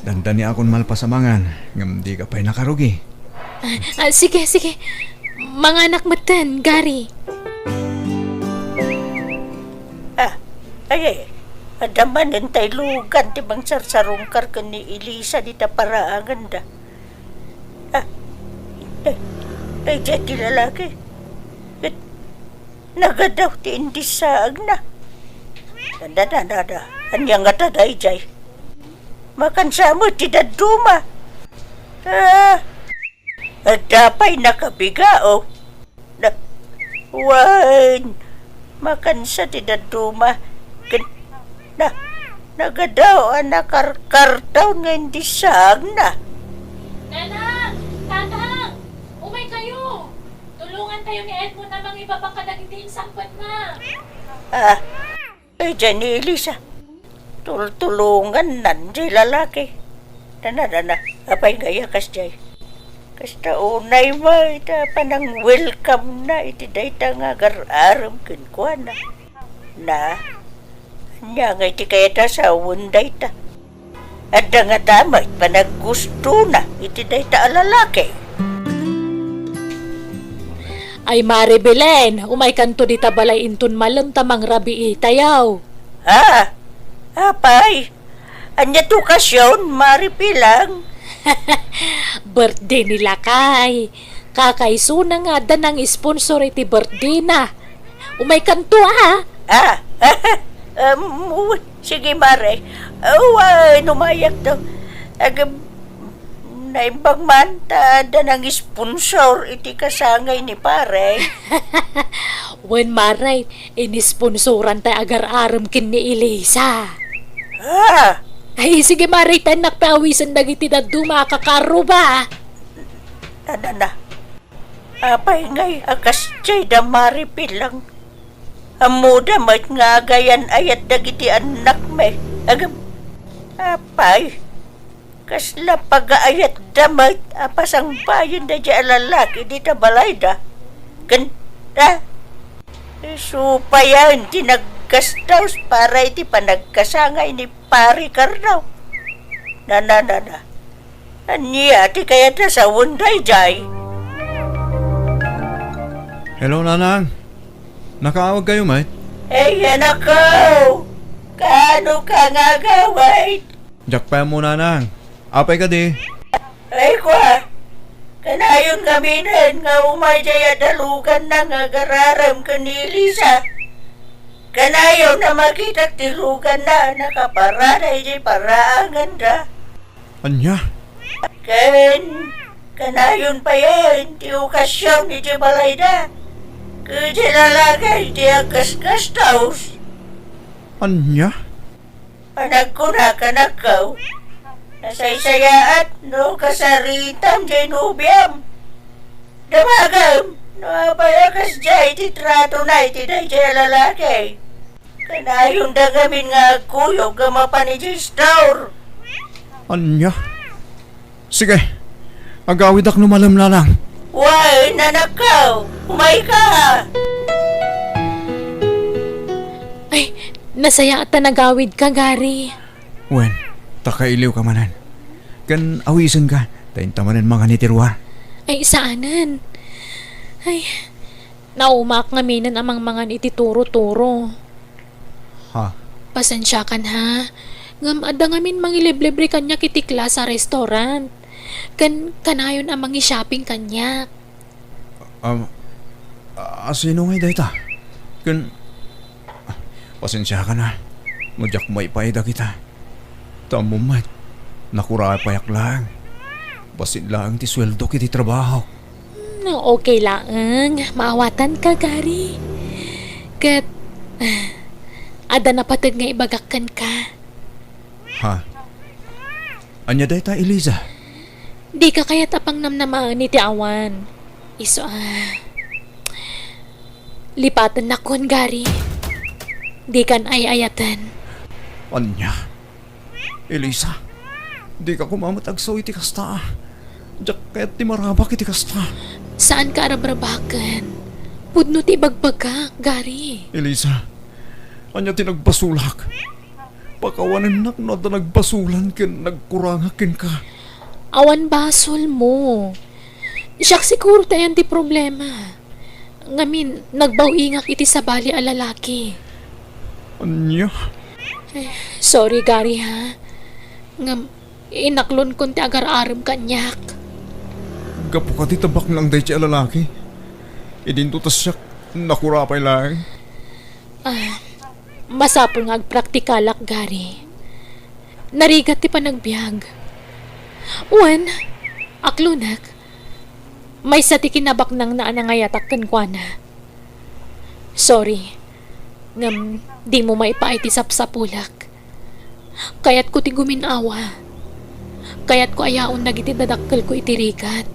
Dandani akon malpasamangan. Ngam di ka pa'y nakarugi. Sige. Mga anak matan, Gary. Ay, adaman ng lugan ti bang sarsarungkar ka ni Elisa di taparaangan da. Ay, dyan ti lalaki. Nagadaw ti indisaag na. Dada. Anyang nga taday jay. Makansamo ti daduma. Dapay nakabigao. Wan. Makansa ti daduma. Nagadaw nakarkartaw nga indisag na. Nanang! Tatang! Umay kayo! Tulungan tayo ni Edmond na mga iba pang kadagiti sangkot na. Ay dyan ni Elisa. Tulungan nan di lalaki. Dana. Apay gaya kas jay. Kasta unay mo, ita panang welcome na. Iti day ta nga gar-aram kinkwa na. Nya nga iti kaya ta sa wunday ta. At nga damay panaggusto na iti day ta alalaki. Ay Mare Belen, umay kanto di tabalay inton malam tamang rabi itayaw. Ha? Apay? Anya to kasyon, maripilang. Birthday nila kay. Kakaiso na nga da ng sponsor iti birthday na. Umay kanto ha. Ah, sige Mare. Numayak to. Naimbang man ta da ng sponsor iti kasangay ni pare. Wen Maray, inisponsoran tayo agar-aram kin ni Elisa. Ha? Ay, sige Maray, tanak pawisan dagiti na dumakakaro ba? Na. Apay ngay akas chay da maripilang. Amuda mat nga gayan ayat dagiti anak me. Apay. Kasla pag-aayat damay apasang bayan da dya lalaki di ta balay da. Ganda. Supayan tinagkastaws para iti panagkasangay ni Pari Karnaw. Na. Anya ti kaya ta sa wunday jay. Hello, Nanang. Nakaawag kayo, mate? Yan ako. Kaano ka nga gaway? Jack pa mo, Nanang. Apay ka di. Ay kwa, kanayon kami nga umayjaya dalugan na nga gararam ka ni Lisa. Kanayon na makita tilugan na nakaparada iti paraangan da. Anya? Kanayon pa yan, ti okasyon iti balay da. Kaya lalagay iti agas-gastaws. Anya? Panagkuna ka na kaw. Nasaysayaat no kasaritam jay nubiam. Damagam no apayakas jay ti trato na iti day jay lalaki. Kanayon da gamin nga kuyog gamapan ni jay store. Anya? Sige. Agawid ak numalam, Nanang. Why, nanakaw? Umay ka! Ay, nasaya at nagawid ka, Gary. Wen, takailiw ka manan. Kan awisan ka. Tayin tamanan mga nitirwa. Ay, saanan? Ay, naumak nga minan amang mga itituro-turo. Ha? Pasensya kan ha. Ngam ada ngamin mangiliblibre kanya kitikla sa restaurant. Kanayon amang i-shopping kanya. Sino ngay dayta? Pasensya ka na. Mudyak may paida kita. Tamo mat. Nakuray payak lang. Basit lang ti sweldo kiti trabaho. Okay lang. Maawatan ka, Gary. Ada napatid nga ibagakan ka. Ha? Anya dayta, Eliza? Di ka kaya tapang namnamaan ni ti awan. Lipatan na kon, Gary. Di kan ay-ayatan. Anya? Eliza? Di ka kumamatagsaw iti kasta. Diyak kaya't ti marabak iti kasta. Saan ka arabrabakan? Pudno ti bagbagak, Gary. Eliza, anya ti nagbasulak. Pakawanan nak na nagbasulan ken nagkurangakin ka. Awan basol mo. Siyak siguro tayan ti problema. Ngamin, nagbawingak iti sabali a lalaki. Anya? Sorry, Gary ha. Ngam, inaklon kon ti agar-aram kanyak. Gapo ka ti tabak lang day ti lalaki. Idinto tas siyak nakurapay lang. Masapol nga agpraktikalak, Gary. Narigat ti panagbiag. Wan, aklunak. May sa ti kinabak nang naanangayatak kan kwa na. Sorry. Ngam, di mo maipait ti sapsapulak. Kaya't ko ti guminawa. Kaya't ko ayaon nagiti dadakkel ko itirigat.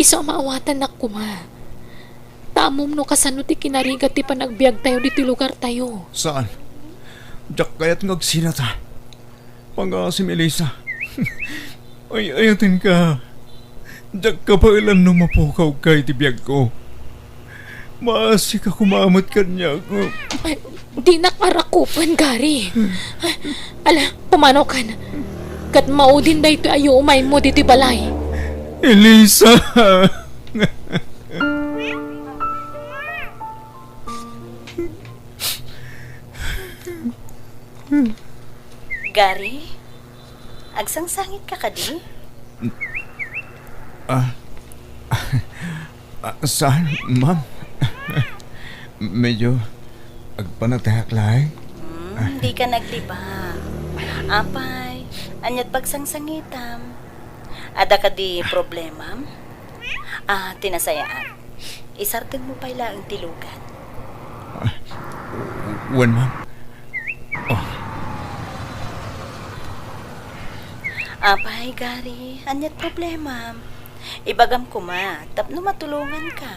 Iso maawatan na kuma. Tamom no kasano ti kinarigat ti panagbiag tayo di ti lugar tayo. Saan? Diyak kaya't ngagsinata. Pangasim, Elisa. Ay, ayatin ka. Diyak ka pa ilan numapukaw kay ti biyag ko. Maasi ka kumamot kanya. Ay, di nakarakupan, Gary. Ay, ala, pumanaw ka na. Kat maudin da ito ayo umay mo dito balay. Elisa! Gary, agsangsangit ka kadi? Saan, ma'am? Medyo agpanatahak lang. Di ka nagliba. Apay, anyat pagsangsangitam. Ada ka di problema? Tinasayaan. Isartag mo pala ang tilugan. Wan, ma'am. Apay, Gary, anyat problema. Ibagam ko ma, tapno matulungan ka.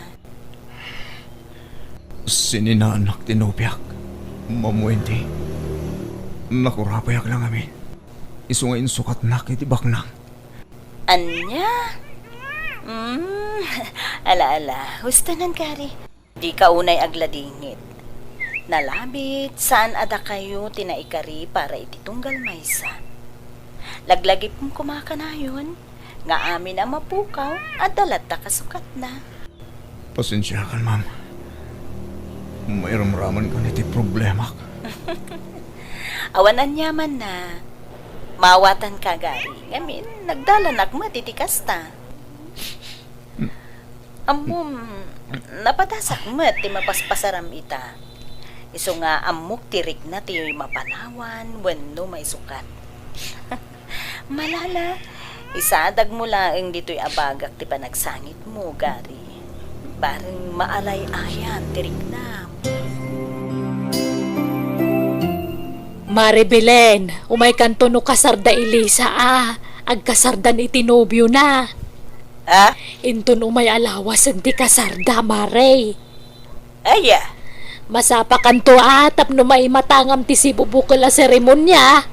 Sininaanak tinopyak. Mamuente. Nakurapayak lang amin. Isungain sukat na kitibak na. Anya? Ala-ala, hustanan, Gary. Di ka unay agladingit. Nalabit, saan ada kayo tinaikari para ititunggal maysa. Laglagi pong kumakanayon, nga amin ang mapukaw at dalat ta kasukat na. Pasensya ka, ma'am. Mayroon-raman ka niti problema. Awanan yaman na. Mawatan ka, Gary. Ngamin, nagdalanak mo, titikas ta. Napadasak mo, ti mapaspasaram ita. Iso nga amok tirik na ti mapanawan, wano may sukat. Malala, isadag mo lang dito'y abagak ti panagsangit mo, Gary. Barang maalay-ayan, tirik na. Mare Belen, umay kanto no kasarda Elisa agkasardan itinobyo na. Inton umay alawas ang di kasarda, Mare. Aya, Masapa kanto tapno may matangam ti si bubukol a seremonya.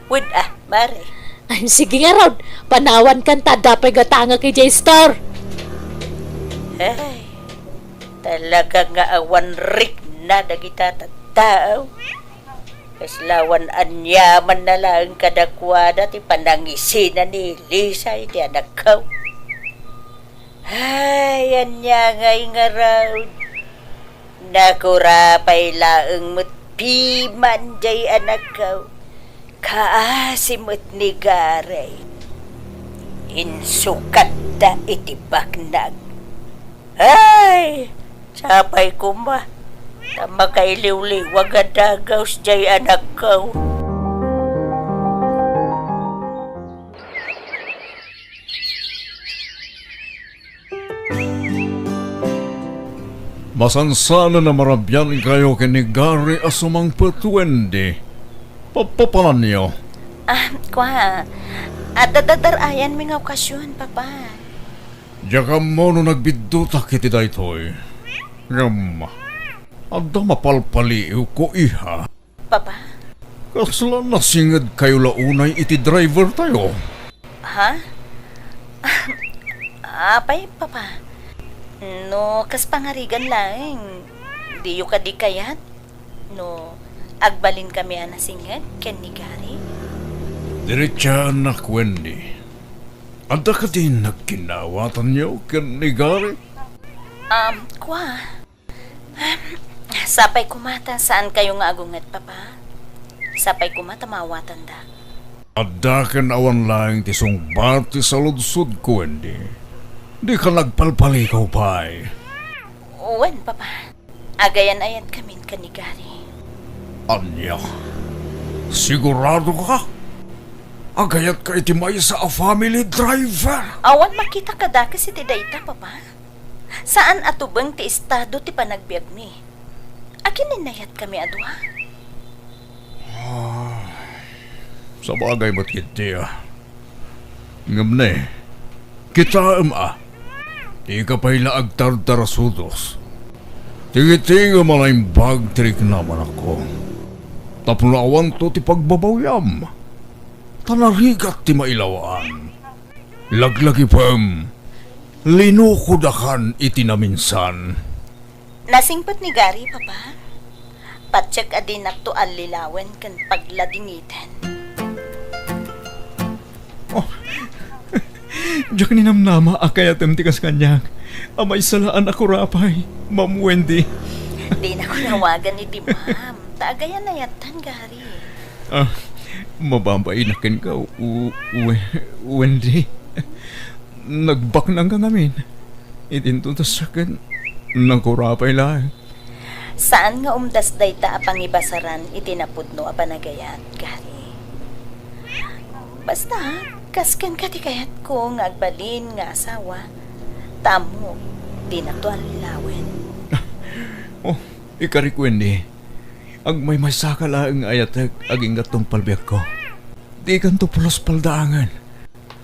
wud Mare. Ay, sige nga Rod, panawan kan ta dapay gatanga kay J-Star. Ay, talaga nga awan rik na dagita tao. Kaslawan anyaman na lang kadakwada ti panangisinan ni Lisa iti anak ko. Ay, anya ngay nga raw. Nakurapay laeng mutpiman jay anak ko. Kaasimot ni Garay. Insukat da iti baknag. Ay, sapay ko ma. Tama kay liwliwag ang dagaws jay anak ko. Masansana na marabyan kayo kini Gary asumang patuwende. Papapalan niyo. Dadarayan mi nga okasyon, Papa. Diya mo no nagbiduta kiti daytoy. Ngam, adda mapalpaliw ko iha. Papa? Kasla nasingad kayo launay iti driver tayo. Ha? Apay, Papa. No, kas pangarigan lang. Di yu ka di kayat. No, agbalin kami anasingad ken ni Gary. Diretsa anak Wendy. Adda ka din nagkinawatan niyo ken ni Gary? Sapay kumata saan kayo nga agungat, Papa? Sapay kumata mawatan da. Adda ken awan lang ti sungbati sa ludsud ko, Wendy. Di ka nagpalpalikaw pa'y. Uwan, Papa. Agayan-ayan kami ka ni Gary. Anya, sigurado ka? Agayat ka iti may sa a family driver. Awan makita ka da kasi ti dayta, Papa. Saan atubang ti estado ti panagbiag mi? Akin ninayat kami adwa. Sa bagay ba't kiti Ngamne, kita di ka pa'y laagtar-tarasudos. Tingi-tingi malayang bag trik naman ako. Tapunawan to ti pagbabawyam. Tanarigat ti mailawaan. Laglagi pam, linukudakan iti naminsan. Nasingpot ni Gary, Papa. Patsyag adin to alilawan kan pagladingitan. Diyak ni namnama akayatem tikas kanyak. Amay salaan ako rapay, Ma'am Wendy. Di na ko nawagan ni di ma'am. Taagayan na yatan, Gary. Mabambainakin ka, Wendy. Nagbak nang ka ngamin. Itintuntas sa akin, nagkurapay lang. Saan nga umdas dayta apang ibasaran itinapudno apanagayat, Gary? Basta, kasken ka ti kayat ko nga agbalin nga asawa. Tamo, di na to alilawin. Ikarik, Wendy. Ang may masakala ang ayatag aging gatong palbiyak ko. Di kan to pulos paldaangan.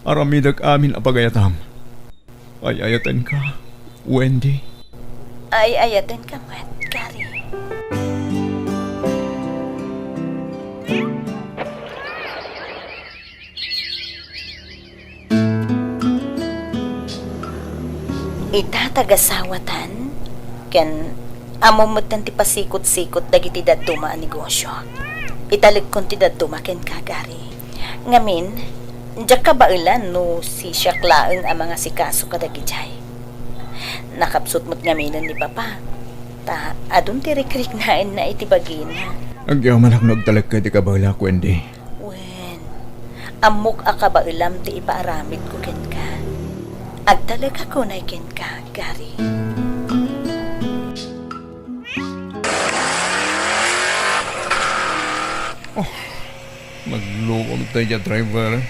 Aramidag amin apagayatam. Ay ayatan ka, Wendy. Ay ayatin ka, Matt, Gary. Itatagasawatan ken amumutan ti pasikot-sikot dagiti dadduma a negosyo. Italig kon ti dadduma ken kagari. Ngamin, diyak kabailan no si syaklaeng ang mga sikaso kadagijay. Nakapsut mo't ngaminan ni Papa. Ta adun ti rikrik nain na itibagin. Ang yaman ako nagtalag ka di kabala, Wendy. Wen, amok akabailam ti ipaaramid ko ken ka. Agtalag ako na ken ka, Gary. Magluom tayo driver.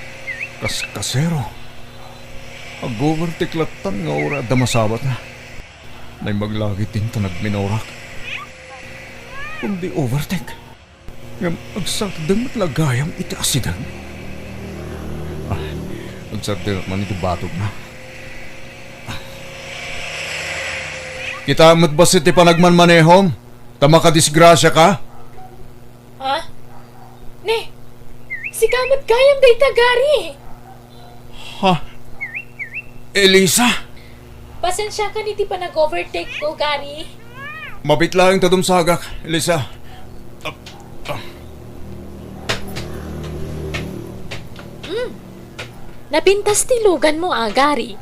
Kasero.Ag-overtake latan nga ora damasabat na. Nay maglagi tinta nagminorak. Kung di overtake, ngam agsakdang matlagayam iti asidang. Agsakdang man iti batok na. Kita mo't ba iti panagmanmanehom? Tama ka disgrasya ka? Ha? Ne, si kamot kayam day Gary. Ha? Elisa? Pasensya ka ni di pa nag-overtake ko, Gary. Mabit lang tatumsagak, Elisa. Napintas tilugan mo, Gary.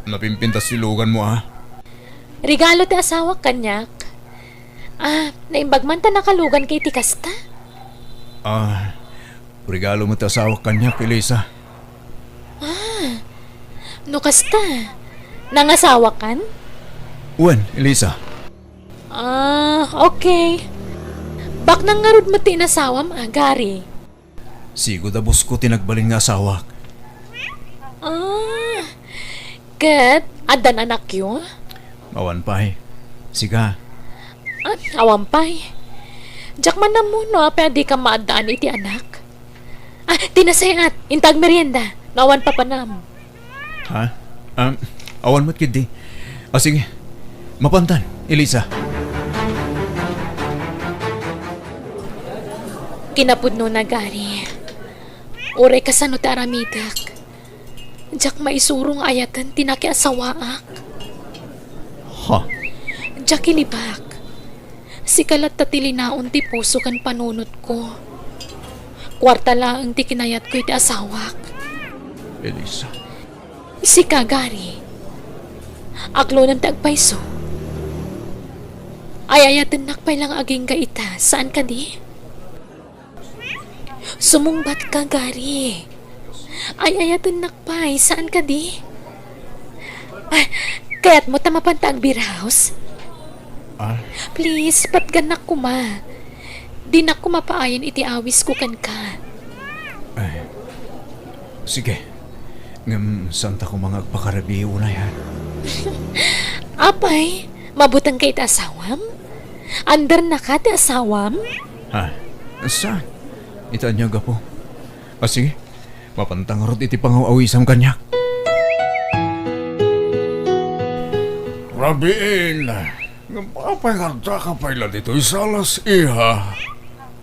Napimpintas silugan mo, ha? Regalo ti asawa kanyak. Naimbagman ta nakalugan kay tikasta. Regalo mo tasawa kanya, Elisa. No kasta, nangasawa kan? Wen, Elisa. Okay. Bak nang ngarud mo ti nasawam, Gary. Sigo da bus ko tinagbalin nga asawa. Kat, adan anak yun? Mawan pa eh. Siga. Awampay. Diyak man na mo, no? Pwede ka maadaan iti anak. Tinasayat. Intag merienda. Nawan pa panam. Ha? Awan mo't kid di. Sige. Mapantan, Elisa. Kinapudno na, Gary. Ure ka sa no taramidak. Diyak maisurong ayatan tinaki asawaak. Ha? Diyak kilibak. Si kalat tatilinaon ti puso kan panunot ko. Kwarta lang ti kinayat ko iti asawak. Elisa. Si Gary. Aklo ng tagpaiso. Ay ayatan nakpay lang aging ka ita. Saan ka di? Sumungbat ka, Gary. Ay ayatan nakpay. Saan ka di? Kaya't mo tamapantag beer house? Please, patganak ko ma. Di na ko mapaayan iti awis ko kan ka. Sige. Ngam, santa ko mga agpakarabi una yan. Apay, mabutang kay iti asawam? Andar na ka ti asawam? Ha? Saan? Itanya ga po. Sige. Mapantang rod iti pangawawisam kanya. Rabiin, ngapapaganda ka pala dito isalas iha.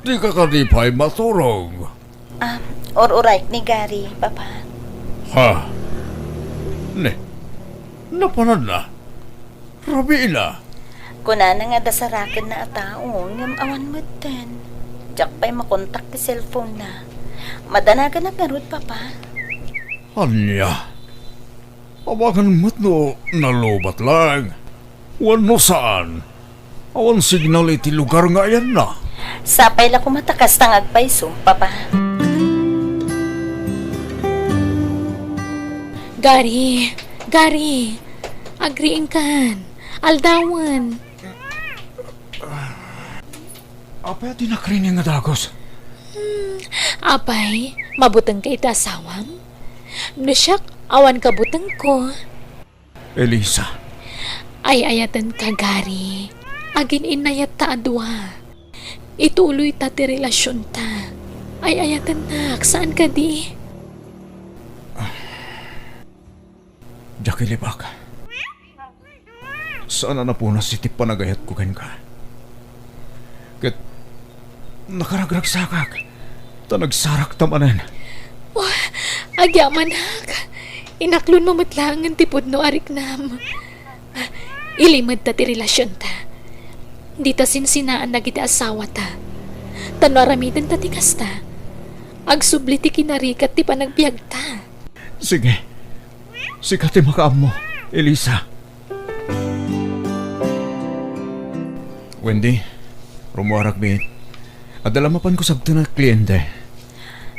Di ka kadipay maturog. Or-uray ni Gary, Papa. Ha? Ne? Napanad na? Rabila, Kuna na nga dasarakan na atao, ngam awan mo din. Diyak pa'y makontak ti cellphone na. Madanagan na garod, papa. anya. Awakan mo't no nalobat lang. Wano saan? Awan signal iti lugar nga yan na. Sapay la kumatakas tangag paiso, papa. Gary, agriin kan. Aldawan. Apa di nakrining nga dagos? Apay, mabutang ka ita asawam? Nasyak, awan ka butang ko. Elisa, Ay ayatan ka, Gary. Agin inayat ta adwa. Ituloy ta ti relasyon ta. Ay ayatan nak, saan ka di? Jackie Libak. Sana na po na si tip panagayat ko kan ka. Kat nakaragragsakak. Ta nagsarak tamanan. Agyaman nak. Inaklon mo matlangan tipod no arik nam. Ilimad ta ti relasyon ta. Di ta sinsinaan na kita asawa ta. Tanwaramitan ta ti kasta. Agsubli ti kinarikat ti panagbiag ta. Sige. Sikati makaam mo, Elisa. Wendy, rumuarak bin. Adalamapan ko sabto na kliyente.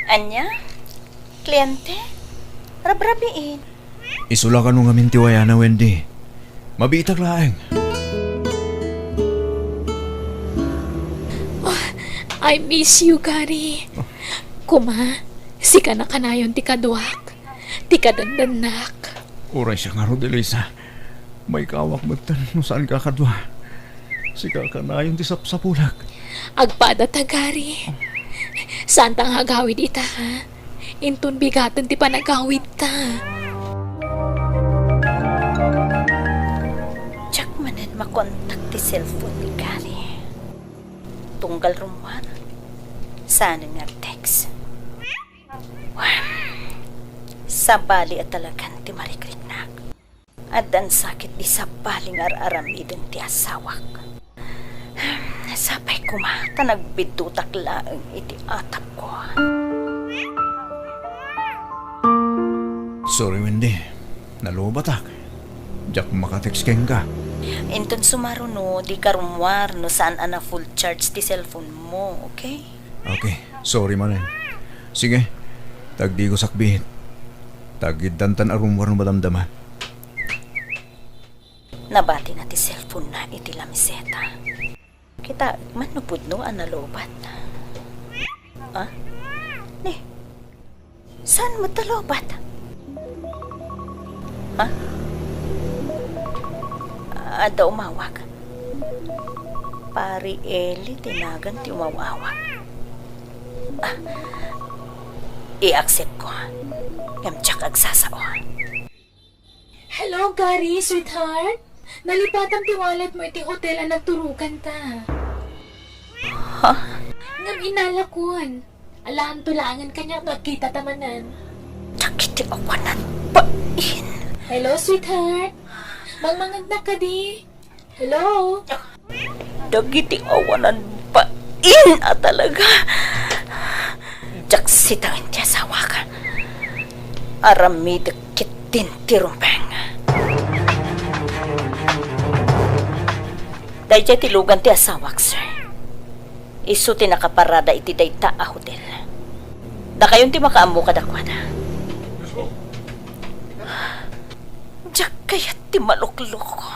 Anya? Kliyente? Rabrabiin. Isula ka nung amin tiwaya na, Wendy. Mabitag laeng. I miss you, Gary. Kuma, si ka na kanayon ti kaduak. Ti kadandanak. Uray siya nga rod, Elisa. May kawak magtan no saan ka kadwa. Sika ka na yung tisap-sapulak. Agpada ta, Gary. Saan tang hagawid ita, ha? Intun bigatan ti panagawid ta. Tsak manan makontak ti cellphone ni Gary. Tunggal rumwan. Sana nga text. Sabali at talagan ti marikritnak. At dan sakit di sabaling ar-aramidin ti asawak. Sapay kumata nagbitutak laeng iti atap ko. Sorry, Wendy. Nalubatak. Diyak makatext keng ka. Inton sumaro no, di karumwar no saan ana full charge ti cellphone mo, okay? Okay, sorry manen. Sige, tagdi ko sakbihit. Tagiddantan arumwar no madamdama. Nabati na ti cellphone na iti lamiseta. Kita manupod no analobat. Ah? Ne? Saan mo talobat? Ha? Ada umawag. Pari Eli tinagan ti umawawag. Ah, i-accept ko. Ngamtsak agsasao. Hello, Gary, sweetheart. Nalipatan ti wallet mo iti hotel ang nagturukan ta. Ha? Ngam inalakon. Alaan tulangan kanya nagkita tamanan. Sakit ti awanan pa in. Hello, sweetheart. Mangmangag na ka di. Hello? Dagiti awanan pa in talaga. Jaksitangin ti asawa ka. Aramid kitin ti rumpeng. Dahil tilugan ti asawak, sir. Isu ti nakaparada iti dayta a hotel. Da kayon ti makaammo kadakwana. Diyak kaya ti maluklok ko.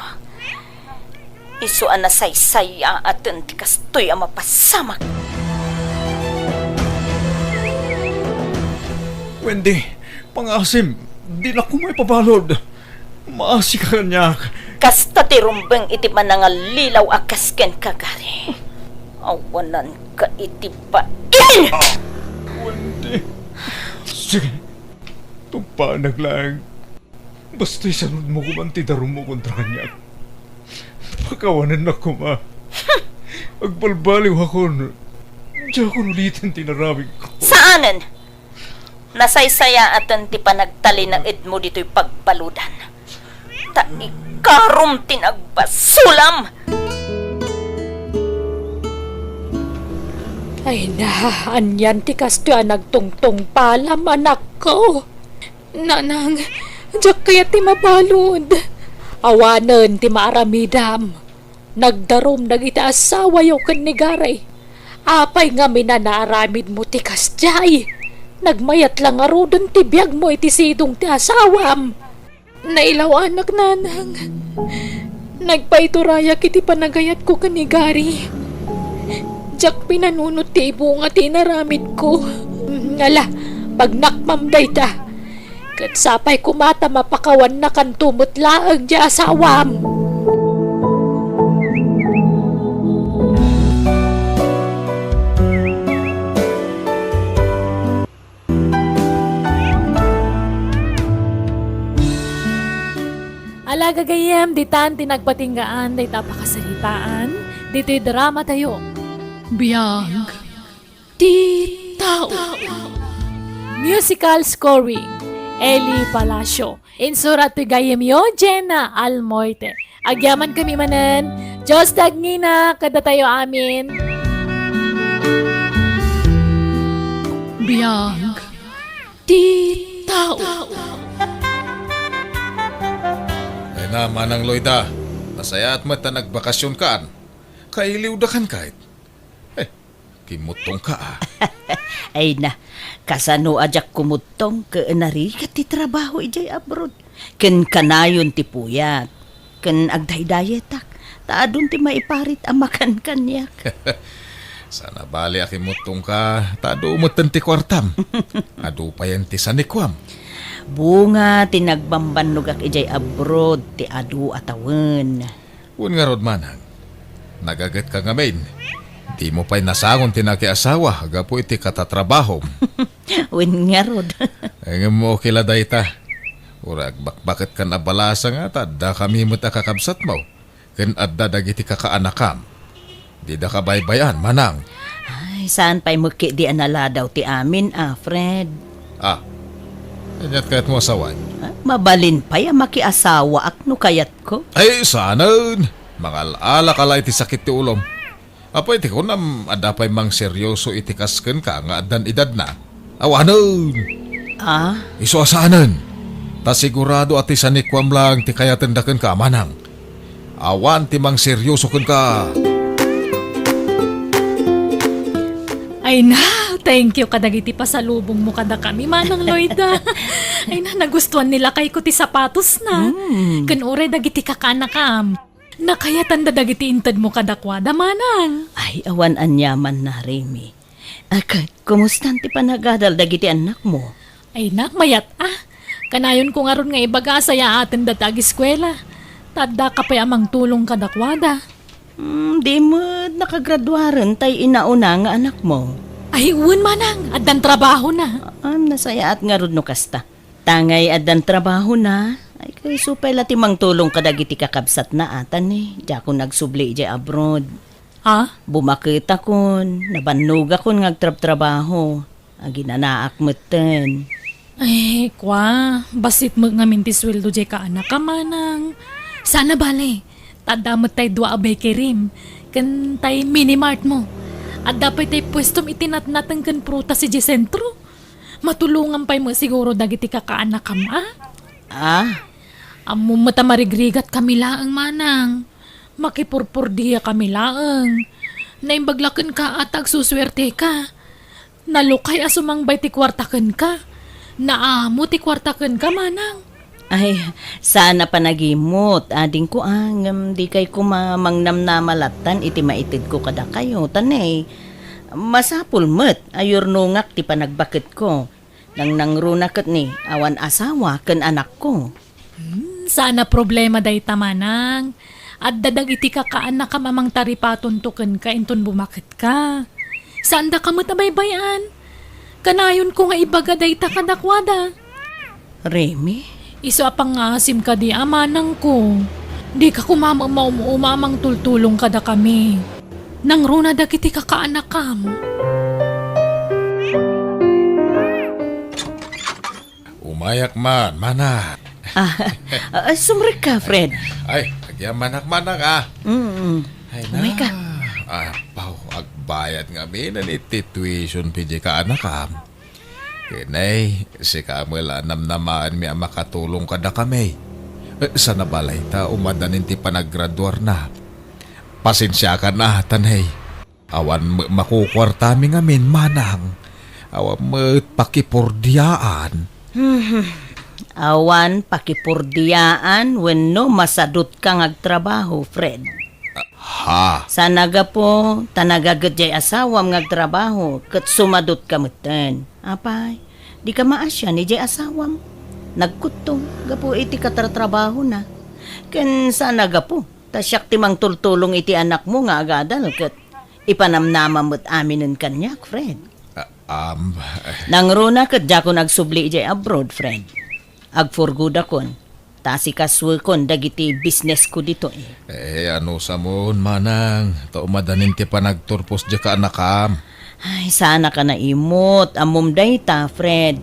Isu ang nasaysaya atin ti kastoy ang mapasamak. Wendy, pangasim, di na ko may pabalod. Maasi ka niya. Kasta ti rumbeng iti manangalilaw akasken kagari. Awanan ka iti pa. Wendy, sige, tumpanak lang. Basta'y sanod mo kumanti darum mo kontra niya. Pagkawanan na ko, ma. Agbalbaliw ako. Diyan ako ulitin tinaramig ko. Saanan? Nasaysaya atan ti panagtali ng edmo dito'y pagbaludan. Taik Karom tinagbasulam! Ay na, anyan ti kasto nagtungtong palam anak ko. Nanang, diyak kaya ti mabalod. Awanen ti maaramidam. Nagdarom dagiti asawa yo ken ni Garay. Apay nga minanaaramid mo ti kastiyay. Nagmayat lang arodon ti biyag mo iti sidong ti asawam. Nailaw anak nanang. Nagpaituraya kiti panagayat ko kanigari. Diyak pinanunot ti ibunga ti naramid ko. Ngala, pag nakmamday ta. Kat sapay kumata mapakawan na kan tumutlaang di asawam. Alaga gayem, ditan tinagpatinggaan, day tapakasalitaan, dito'y drama tayo. Biyag. Ti tao. Musical scoring, Eli Palacio. Insurat ti gayem yo, Jenna Almoite. Agyaman kami manen, Diyos dagnina, kada tayo amin. Biyag. Ti tao. Ay na, Manang Loida. Nasaya at mata nagbakasyon kaan. Kailiw da kan kahit. Kimutong ka ah. Ay na, kasano ajak kumutong ke narikat ti trabaho ijay abroad. Ken kanayon ti puyat. Ken agday-dayetak. Taadun ti maiparit amakan kanyak. Sana bali akimutong ka. Tado umutan ti kwartam. Ado pa yan ti sanikwam. Bunga tinagbambanugak ijay abroad ti adu atawen. Un nga rod Manang. Nagagat ka ngamin. Di mo pa'y nasangon tinakiasawa. Agapo iti katatrabaho. Wen nga rod. Ay mo kiladay ta. Urag bakbakit ka nabalasa nga ta. Da kami mo't kakabsat mo. Ken adda dagiti kakaanakam. Di da ka baybayan, Manang. Ay, saan pa'y muki di anala daw ti amin, Fred? Ah, kanyat kahit mo asawan. Mabalin pa'y makiasawa akno kayat ko. Ay, sanan. Mangalala ka lang iti sakit ti ulom. Apo iti ko nam adapay mang seryoso iti kasken ka nga adan edad na. Awanon. Iso asanan. Ta sigurado ati sanikwam lang ti kaya tendaken ka, Manang. Awan ti mang seryoso ken ka. Ay na, thank you kadagiti pasalubong mo kada kami, Manang Loida. Ay na, nagustuhan nila kay ko ti sapatos na. Kanure dagiti kakanakam. Nakayatan da dagiti intad mo kadakwada, Manang. Ay, awan anyaman na, Remy. Akat, kumustan ti panagadal dagiti anak mo? Ay nak, mayat Kanayon ko nga ron nga ibaga saya atin datag eskwela. Tadda ka pa'y amang tulong kadakwada. Di mo nakagraduaran tay inauna nga anak mo. Ay, uwan, Manang. Addan trabaho na. Nasaya at nga ron no kasta. Tangay adan trabaho na. Ay, kay supay lati mang tulong kadagiti kakabsat na atan Diya ko nagsubli ijay abroad. Ha? Bumakit akon, nabannog akon ngagtrab-trabaho. Aginanaak meten. Ay, kwa. Basit mo nga minti sweldo jay ka anak ka, Manang. Sana bale. Tadamot tay dua abay kirim. Kan tay minimart mo. At dapat tay pwestom itinatnatang kan prutas si sentro. Matulungan pa'y mo siguro dagiti kakaanak ka, ma? Amo mata marigrigat kami laang, Manang. Makipurpurdiya kami laang. Naimbaglakan ka at agsuswerte ka. Nalukay asumangbay ti kwartakan ka. Naamo ti kwartakan ka, Manang. Ay, sana panagimot. Ading ko di kay kumamangnam na malatan iti maitid ko kada kayo. Tanay, masapul met ayor nungak ti panagbakit ko. Nang nangrunakat ni awan asawa ken anak ko. Sana problema day tamanang. At dadag iti kakaanak ka mamang taripaton tuken ka inton bumakit ka. Saan da ka matabaybayan? Kanayon ko nga ibaga day takadakwada. Remy? Iso apang asim ka di amanang ko. Di ka umamang tultulong kada kami. Nang runa dagiti kakaanak kam. Umayak man, Mana. Sumrik ka, Fred. Ay, agyaman-manak ah. Ay na. Umay ka. Pao, agbayad nga minan iti tuition pidya ka anak Kinay, si Kamala namnamaan mi ang makatulong kada kami. Sa nabalay ta, umadanin ti panaggraduar na. Pasensya ka na, tanay. Awan makukwarta mi ngamin, manang. Awan pakipordiyaan. Awan pakipurdiyaan wenno masadot kang agtrabaho, Fred. Ha? Sanaga po, tanagagad asawam ngagtrabaho, kat sumadot ka meten. Apay, di ka maasya ni jay asawam. Nagkutong, gapo iti katratrabaho na. Ken sanaga po, tasyak timang tultulong iti anak mo nga agadal, kat ipanamnama mo't aminin kanyak, Fred. Nangruna kat dya ko nagsubli jay abroad, Fred. Agforguda kon. Tasi kaswe kon dagiti business ko dito Ano sa mon, manang? Taumadanin ti panagturpos dya ka anakam. Ay, sana ka na imot. Amom day ta, Fred.